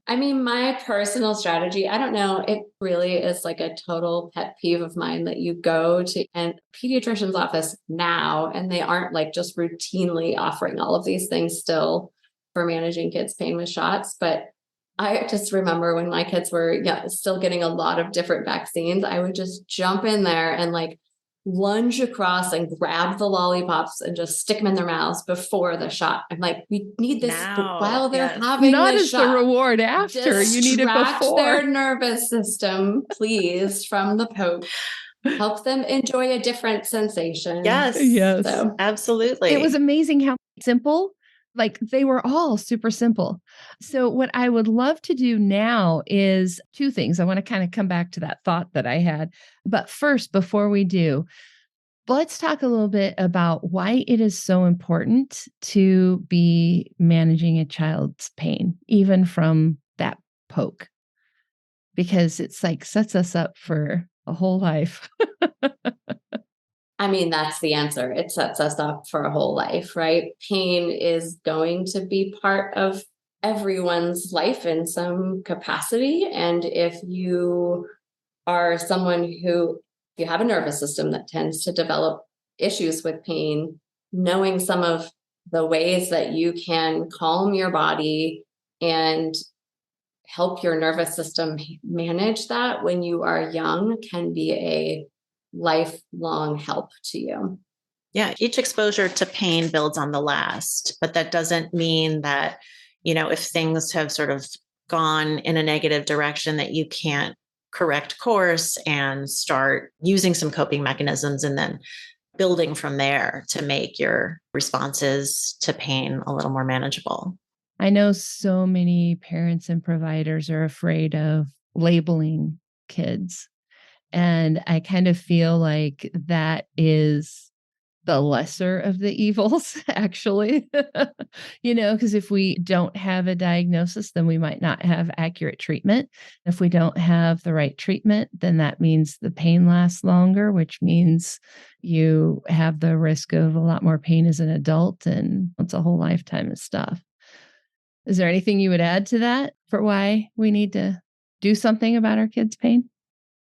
I mean, my personal strategy, I don't know, it really is like a total pet peeve of mine that you go to a pediatrician's office now, and they aren't just routinely offering all of these things still for managing kids' pain with shots. But I just remember when my kids were still getting a lot of different vaccines, I would just jump in there and lunge across and grab the lollipops and just stick them in their mouths before the shot. I'm like, we need this while they're having not the as shot. The reward after. You need it before. Their nervous system, please, from the poke. Help them enjoy a different sensation. Yes. So, absolutely. It was amazing how simple. They were all super simple. So what I would love to do now is two things. I want to kind of come back to that thought that I had. But first, before we do, let's talk a little bit about why it is so important to be managing a child's pain, even from that poke, because it's sets us up for a whole life. I mean, that's the answer. It sets us up for a whole life, right? Pain is going to be part of everyone's life in some capacity. And if you are someone who, you have a nervous system that tends to develop issues with pain, knowing some of the ways that you can calm your body and help your nervous system manage that when you are young can be a lifelong help to you. Yeah, each exposure to pain builds on the last, but that doesn't mean that, if things have sort of gone in a negative direction, that you can't correct course and start using some coping mechanisms and then building from there to make your responses to pain a little more manageable. I know so many parents and providers are afraid of labeling kids. And I kind of feel like that is the lesser of the evils, actually. Because if we don't have a diagnosis, then we might not have accurate treatment. If we don't have the right treatment, then that means the pain lasts longer, which means you have the risk of a lot more pain as an adult, and it's a whole lifetime of stuff. Is there anything you would add to that for why we need to do something about our kids' pain?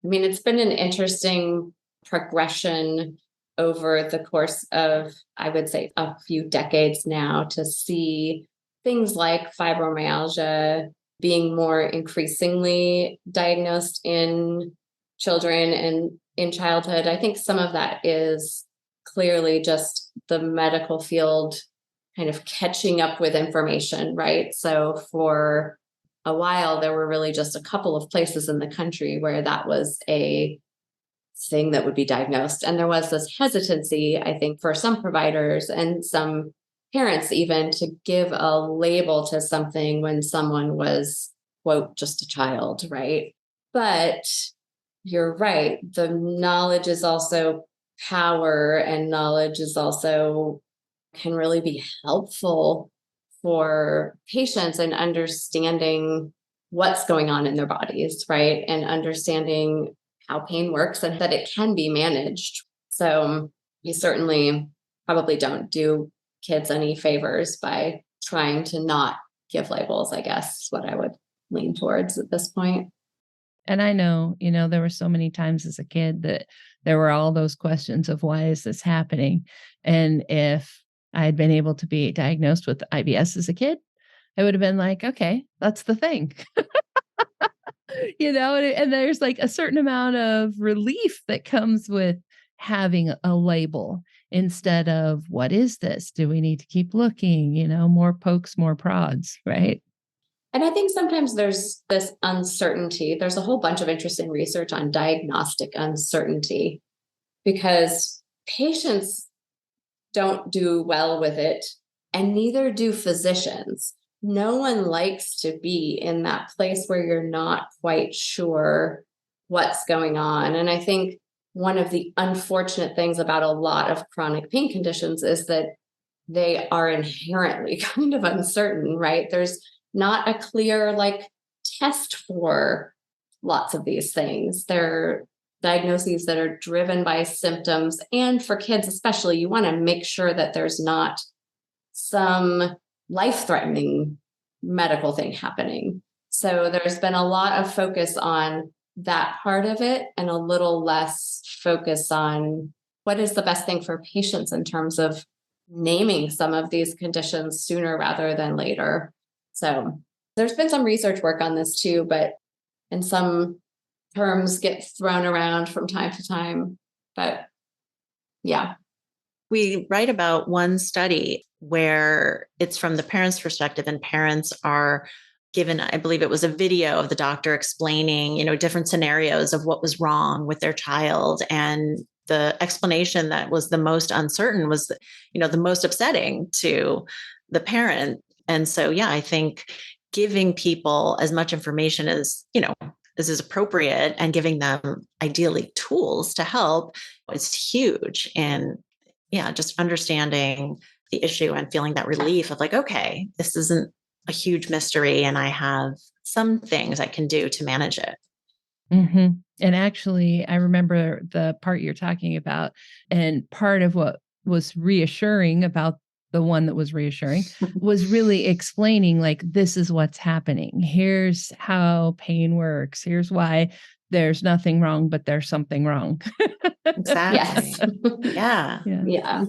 I mean, it's been an interesting progression over the course of, I would say, a few decades now to see things like fibromyalgia being more increasingly diagnosed in children and in childhood. I think some of that is clearly just the medical field kind of catching up with information, right? So for a while, there were really just a couple of places in the country where that was a thing that would be diagnosed. And there was this hesitancy, I think, for some providers and some parents even to give a label to something when someone was, quote, just a child, right? But you're right. The knowledge is also power, and knowledge is also can really be helpful for patients in understanding what's going on in their bodies, right? And understanding how pain works and that it can be managed. So you certainly probably don't do kids any favors by trying to not give labels, I guess, is what I would lean towards at this point. And I know, there were so many times as a kid that there were all those questions of why is this happening? And if I had been able to be diagnosed with IBS as a kid, I would have been like, okay, that's the thing. And there's like a certain amount of relief that comes with having a label instead of what is this? Do we need to keep looking? More pokes, more prods, right? And I think sometimes there's this uncertainty. There's a whole bunch of interesting research on diagnostic uncertainty because patients don't do well with it, and neither do physicians. No one likes to be in that place where you're not quite sure what's going on. And I think one of the unfortunate things about a lot of chronic pain conditions is that they are inherently kind of uncertain, right? There's not a clear test for lots of these things. They're diagnoses that are driven by symptoms. And for kids, especially, you want to make sure that there's not some life-threatening medical thing happening. So there's been a lot of focus on that part of it and a little less focus on what is the best thing for patients in terms of naming some of these conditions sooner rather than later. So there's been some research work on this too, but and some terms get thrown around from time to time. But yeah. We write about one study where it's from the parents' perspective, and parents are given, I believe it was a video of the doctor explaining, different scenarios of what was wrong with their child. And the explanation that was the most uncertain was, the most upsetting to the parent. And so, yeah, I think giving people as much information as is appropriate and giving them ideally tools to help is huge. And yeah, just understanding the issue and feeling that relief of okay, this isn't a huge mystery and I have some things I can do to manage it. Mm-hmm. And actually, I remember the part you're talking about, and part of what was reassuring about the one that was reassuring was really explaining this is what's happening. Here's how pain works. Here's why there's nothing wrong, but there's something wrong. Exactly. Yes. Yeah.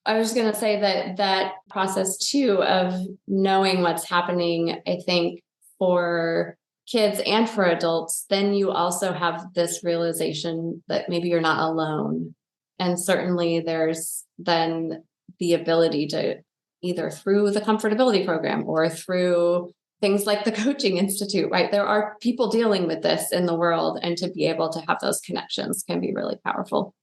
I was going to say that process too of knowing what's happening, I think for kids and for adults, then you also have this realization that maybe you're not alone. And certainly there's then the ability to either through the comfortability program or through things like the Coaching Institute, right? There are people dealing with this in the world, and to be able to have those connections can be really powerful.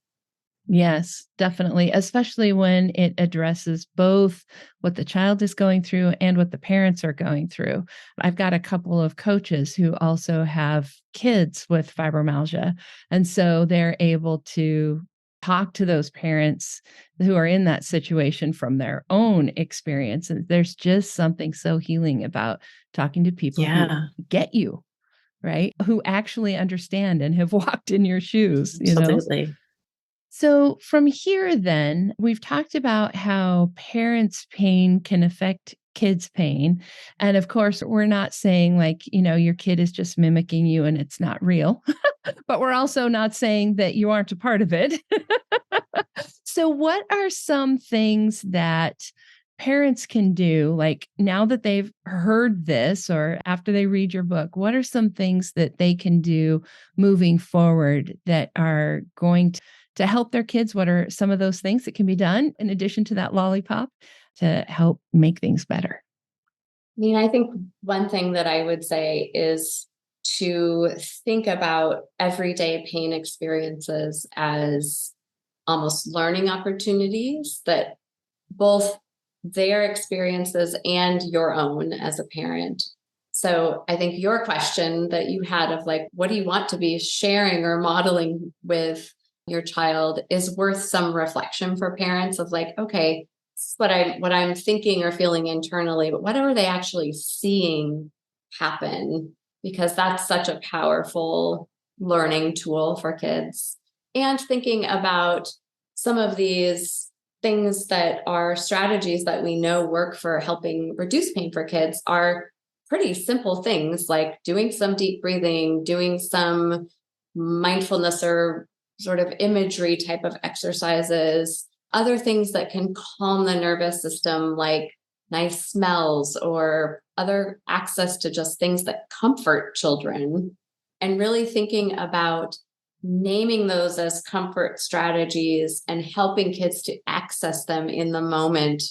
Yes, definitely, especially when it addresses both what the child is going through and what the parents are going through. I've got a couple of coaches who also have kids with fibromyalgia, and so they're able to talk to those parents who are in that situation from their own experience. And there's just something so healing about talking to people who Yeah, get you, right? Who actually understand and have walked in your shoes, absolutely. So from here, then, we've talked about how parents' pain can affect kids' pain. And of course, we're not saying like, your kid is just mimicking you and it's not real, but we're also not saying that you aren't a part of it. So, what are some things that parents can do, like now that they've heard this or after they read your book? What are some things that they can do moving forward that are going to help their kids? What are some of those things that can be done in addition to that lollipop to help make things better? I mean, I think one thing that I would say is to think about everyday pain experiences as almost learning opportunities that both their experiences and your own as a parent. So I think your question that you had of like, what do you want to be sharing or modeling with your child is worth some reflection for parents of like, okay, this is what I'm thinking or feeling internally, but what are they actually seeing happen? Because that's such a powerful learning tool for kids. And thinking about some of these things that are strategies that we know work for helping reduce pain for kids are pretty simple things like doing some deep breathing, doing some mindfulness or sort of imagery type of exercises, other things that can calm the nervous system, like nice smells or other access to just things that comfort children, and really thinking about naming those as comfort strategies and helping kids to access them in the moment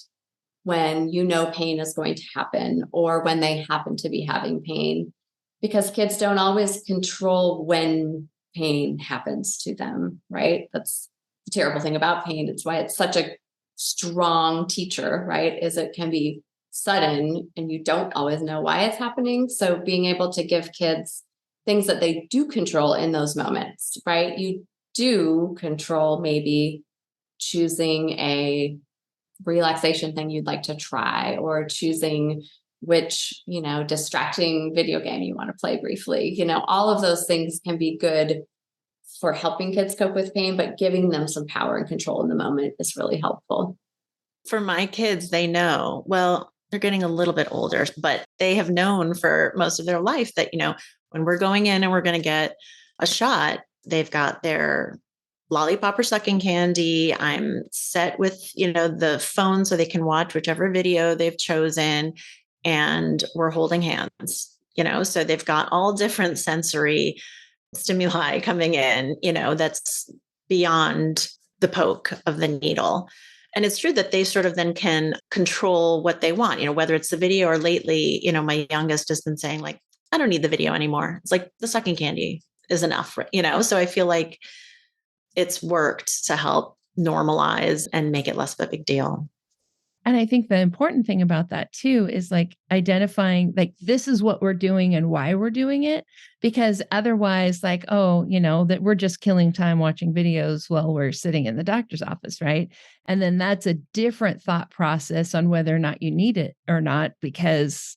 when pain is going to happen or when they happen to be having pain, because kids don't always control when pain happens to them, right? That's the terrible thing about pain. It's why it's such a strong teacher, right? Is it can be sudden and you don't always know why it's happening. So being able to give kids things that they do control in those moments, right? You do control maybe choosing a relaxation thing you'd like to try or choosing which, distracting video game you want to play briefly. All of those things can be good for helping kids cope with pain, but giving them some power and control in the moment is really helpful. For my kids, they know, well, they're getting a little bit older, but they have known for most of their life that, when we're going in and we're going to get a shot, they've got their lollipop or sucking candy. I'm set with, the phone so they can watch whichever video they've chosen, and we're holding hands, so they've got all different sensory stimuli coming in, that's beyond the poke of the needle. And it's true that they sort of then can control what they want, whether it's the video or lately, my youngest has been saying like, I don't need the video anymore. It's like the sucking candy is enough, So I feel like it's worked to help normalize and make it less of a big deal. And I think the important thing about that too is like identifying like this is what we're doing and why we're doing it. Because otherwise, like, that we're just killing time watching videos while we're sitting in the doctor's office, right? And then that's a different thought process on whether or not you need it or not, because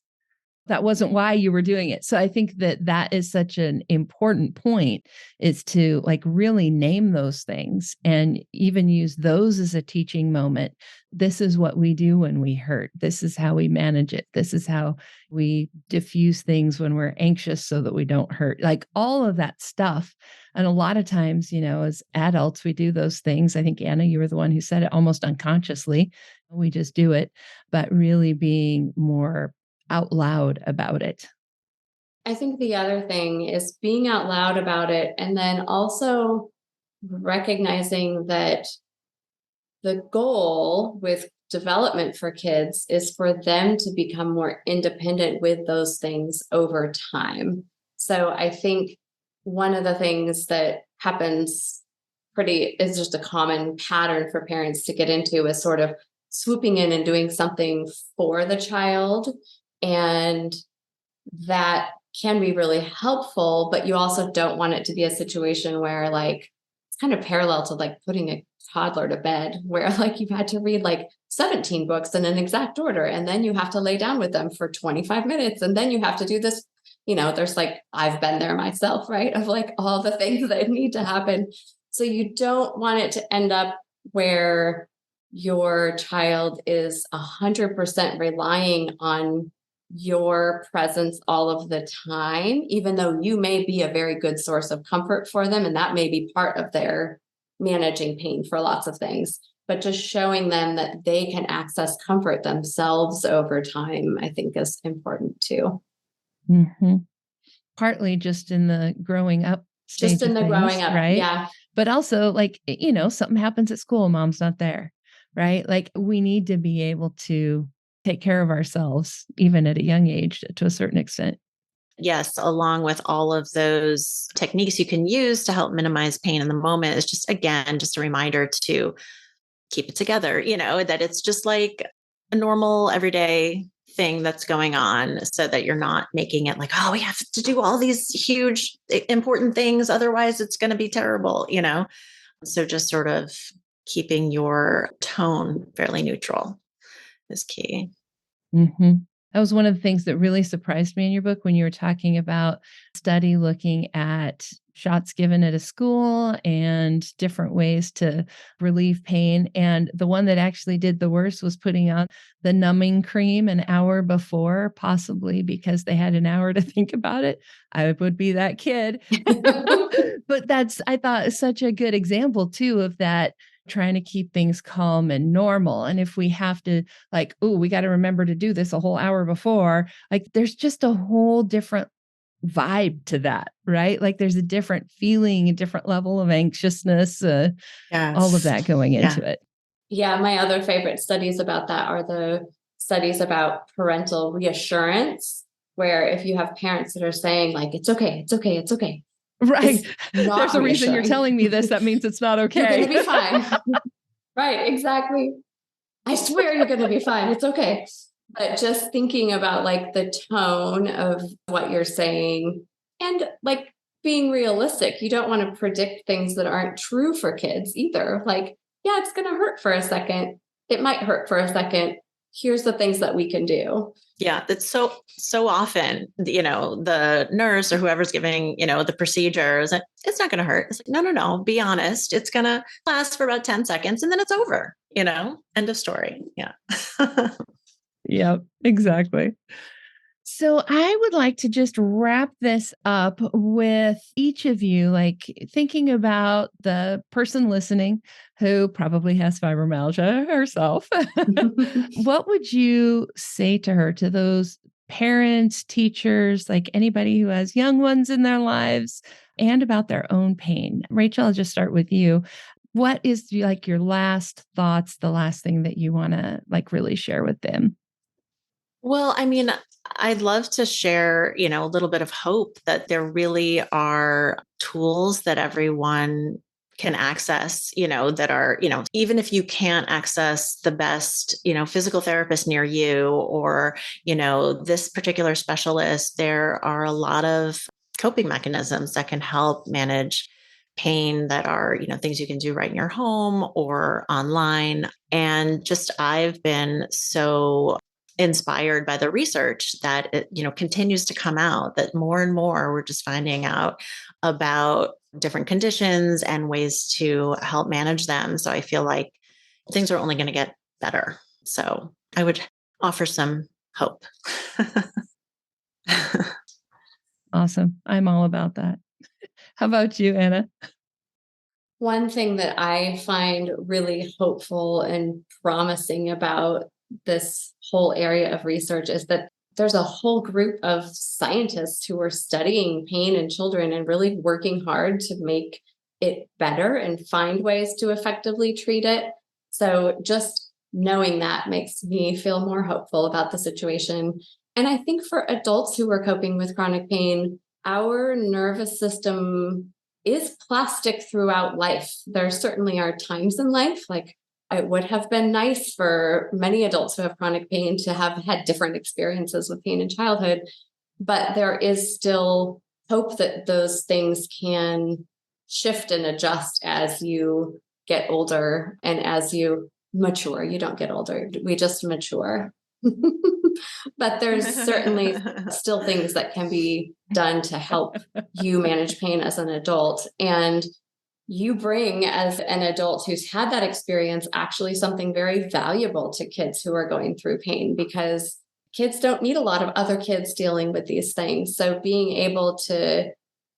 that wasn't why you were doing it. So I think that is such an important point, is to like really name those things and even use those as a teaching moment. This is what we do when we hurt. This is how we manage it. This is how we diffuse things when we're anxious so that we don't hurt. Like all of that stuff. And a lot of times, as adults, we do those things. I think, Anna, you were the one who said it almost unconsciously. We just do it, but really being more out loud about it. I think the other thing is being out loud about it and then also recognizing that the goal with development for kids is for them to become more independent with those things over time. So I think one of the things that happens is just a common pattern for parents to get into is sort of swooping in and doing something for the child. And that can be really helpful, but you also don't want it to be a situation where like it's kind of parallel to like putting a toddler to bed, where like you've had to read like 17 books in an exact order, and then you have to lay down with them for 25 minutes, and then you have to do this. There's like, I've been there myself, right? Of like all the things that need to happen. So you don't want it to end up where your child is 100% relying on your presence all of the time, even though you may be a very good source of comfort for them. And that may be part of their managing pain for lots of things, but just showing them that they can access comfort themselves over time, I think is important too. Mm-hmm. Partly just in the growing up stage, just in the growing up, right? Yeah. But also like, something happens at school, mom's not there, right? Like we need to be able to take care of ourselves, even at a young age to a certain extent. Yes, along with all of those techniques you can use to help minimize pain in the moment is just, again, just a reminder to keep it together, that it's just like a normal everyday thing that's going on, so that you're not making it like, oh, we have to do all these huge important things, otherwise it's going to be terrible. So just sort of keeping your tone fairly neutral is key. Mm-hmm. That was one of the things that really surprised me in your book when you were talking about study looking at shots given at a school and different ways to relieve pain. And the one that actually did the worst was putting on the numbing cream an hour before, possibly because they had an hour to think about it. I would be that kid. But I thought, such a good example too of that, trying to keep things calm and normal. And if we have to like, oh, we got to remember to do this a whole hour before, like there's just a whole different vibe to that, right? Like there's a different feeling, a different level of anxiousness, all of that going into it. Yeah. My other favorite studies about that are the studies about parental reassurance, where if you have parents that are saying like, it's okay, it's okay, it's okay. Right. There's a reason you're telling me this. That means it's not okay. You're going to be fine. Right. Exactly. I swear you're going to be fine. It's okay. But just thinking about like the tone of what you're saying and like being realistic. You don't want to predict things that aren't true for kids either. Like, yeah, it's going to hurt for a second. It might hurt for a second. Here's the things that we can do. Yeah, that's so often, the nurse or whoever's giving, the procedures, it's not going to hurt. It's like, no, be honest. It's going to last for about 10 seconds and then it's over, end of story. Yeah. Yep, exactly. So I would like to just wrap this up with each of you, like thinking about the person listening who probably has fibromyalgia herself. What would you say to her, to those parents, teachers, like anybody who has young ones in their lives, and about their own pain? Rachel, I'll just start with you. What is like your last thoughts, the last thing that you want to like really share with them? Well, I mean, I'd love to share, a little bit of hope that there really are tools that everyone can access, that are, even if you can't access the best, physical therapist near you or, this particular specialist, there are a lot of coping mechanisms that can help manage pain that are, things you can do right in your home or online. And just, I've been so inspired by the research that it, continues to come out, that more and more we're just finding out about different conditions and ways to help manage them. So I feel like things are only going to get better. So I would offer some hope. Awesome. I'm all about that. How about you, Anna? One thing that I find really hopeful and promising about this whole area of research is that there's a whole group of scientists who are studying pain in children and really working hard to make it better and find ways to effectively treat it. So just knowing that makes me feel more hopeful about the situation. And I think for adults who are coping with chronic pain, our nervous system is plastic throughout life. There certainly are times in life, like it would have been nice for many adults who have chronic pain to have had different experiences with pain in childhood, but there is still hope that those things can shift and adjust as you get older and as you mature. You don't get older, we just mature. But there's certainly still things that can be done to help you manage pain as an adult. And you bring, as an adult who's had that experience, actually something very valuable to kids who are going through pain, because kids don't need a lot of other kids dealing with these things. So being able to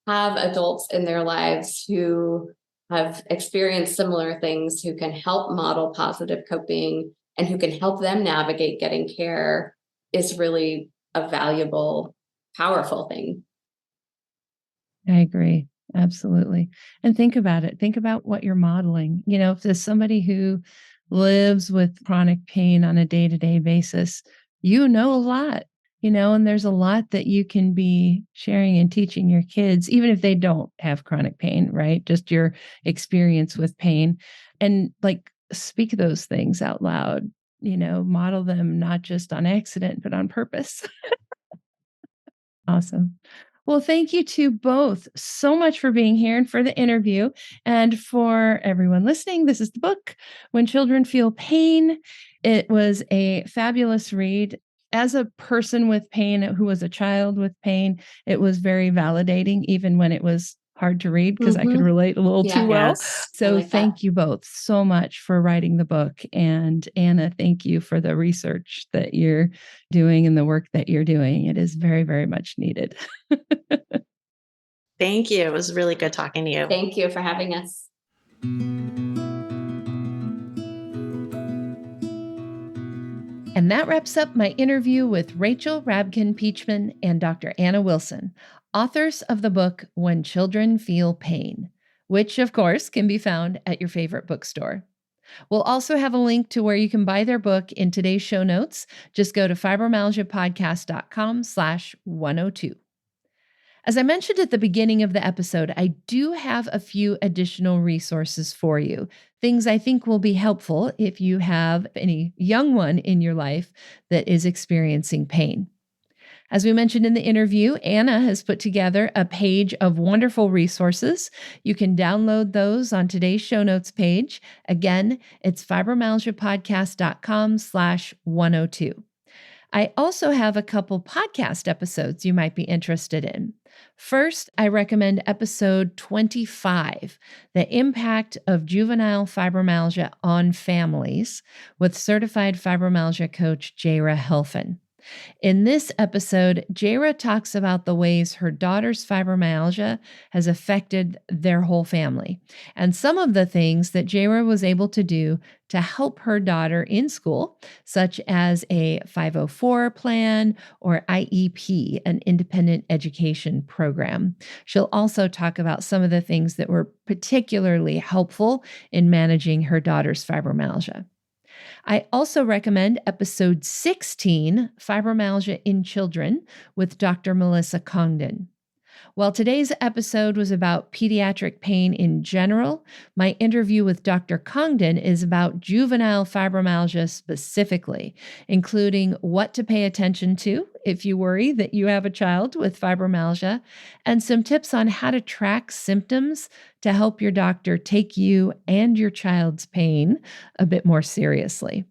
have adults in their lives who have experienced similar things, who can help model positive coping and who can help them navigate getting care, is really a valuable, powerful thing. I agree. Absolutely. And think about it. Think about what you're modeling. If there's somebody who lives with chronic pain on a day-to-day basis, a lot, and there's a lot that you can be sharing and teaching your kids, even if they don't have chronic pain, right? Just your experience with pain. And speak those things out loud, model them not just on accident, but on purpose. Awesome. Well, thank you to both so much for being here and for the interview. And for everyone listening, this is the book, When Children Feel Pain. It was a fabulous read. As a person with pain, who was a child with pain, it was very validating, even when it was hard to read, because I could relate a little too well. Yes, so thank you both so much for writing the book. And Anna, thank you for the research that you're doing and the work that you're doing. It is very, very much needed. Thank you. It was really good talking to you. Thank you for having us. And that wraps up my interview with Rachel Rabkin Peachman and Dr. Anna Wilson, authors of the book When Children Feel Pain, which, of course, can be found at your favorite bookstore. We'll also have a link to where you can buy their book in today's show notes. Just go to fibromyalgiapodcast.com/102. As I mentioned at the beginning of the episode, I do have a few additional resources for you, things I think will be helpful if you have any young one in your life that is experiencing pain. As we mentioned in the interview, Anna has put together a page of wonderful resources. You can download those on today's show notes page. Again, it's fibromyalgiapodcast.com/102. I also have a couple podcast episodes you might be interested in. First, I recommend episode 25, The Impact of Juvenile Fibromyalgia on Families, with certified fibromyalgia coach Jaira Helfin. In this episode, Jaira talks about the ways her daughter's fibromyalgia has affected their whole family, and some of the things that Jaira was able to do to help her daughter in school, such as a 504 plan or IEP, an independent education program. She'll also talk about some of the things that were particularly helpful in managing her daughter's fibromyalgia. I also recommend episode 16, Fibromyalgia in Children, with Dr. Melissa Congdon. While today's episode was about pediatric pain in general, my interview with Dr. Congdon is about juvenile fibromyalgia specifically, including what to pay attention to if you worry that you have a child with fibromyalgia, and some tips on how to track symptoms to help your doctor take you and your child's pain a bit more seriously.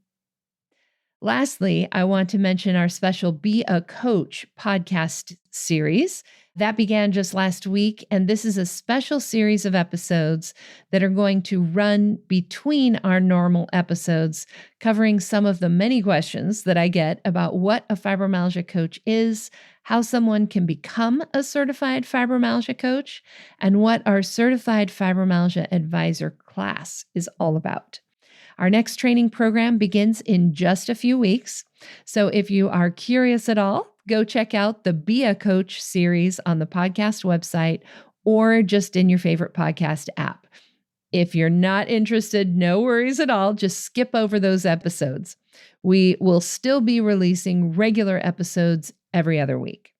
Lastly, I want to mention our special Be a Coach podcast series. That began just last week, and this is a special series of episodes that are going to run between our normal episodes, covering some of the many questions that I get about what a fibromyalgia coach is, how someone can become a certified fibromyalgia coach, and what our certified fibromyalgia advisor class is all about. Our next training program begins in just a few weeks. So if you are curious at all, go check out the Be a Coach series on the podcast website or just in your favorite podcast app. If you're not interested, no worries at all. Just skip over those episodes. We will still be releasing regular episodes every other week.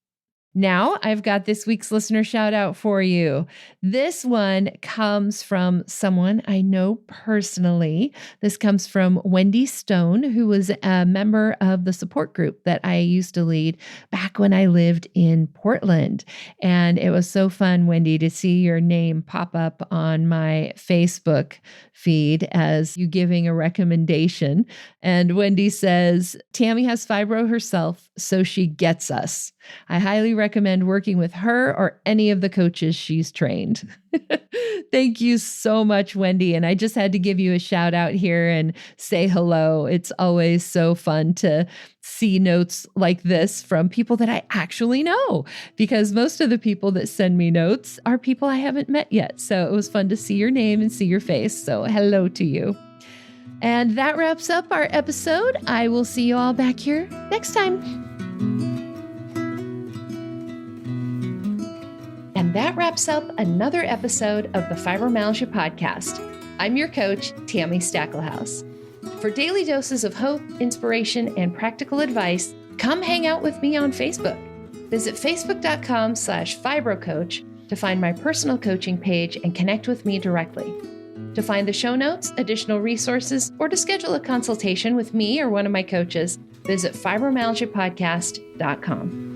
Now I've got this week's listener shout out for you. This one comes from someone I know personally. This comes from Wendy Stone, who was a member of the support group that I used to lead back when I lived in Portland. And it was so fun, Wendy, to see your name pop up on my Facebook feed as you giving a recommendation. And Wendy says, Tami has fibro herself, so she gets us. I highly recommend working with her or any of the coaches she's trained. Thank you so much, Wendy. And I just had to give you a shout out here and say hello. It's always so fun to see notes like this from people that I actually know, because most of the people that send me notes are people I haven't met yet. So it was fun to see your name and see your face. So hello to you. And that wraps up our episode. I will see you all back here next time. And that wraps up another episode of the Fibromyalgia Podcast. I'm your coach, Tami Stacklehouse. For daily doses of hope, inspiration, and practical advice, come hang out with me on Facebook. Visit facebook.com/fibrocoach to find my personal coaching page and connect with me directly. To find the show notes, additional resources, or to schedule a consultation with me or one of my coaches, visit fibromyalgiapodcast.com.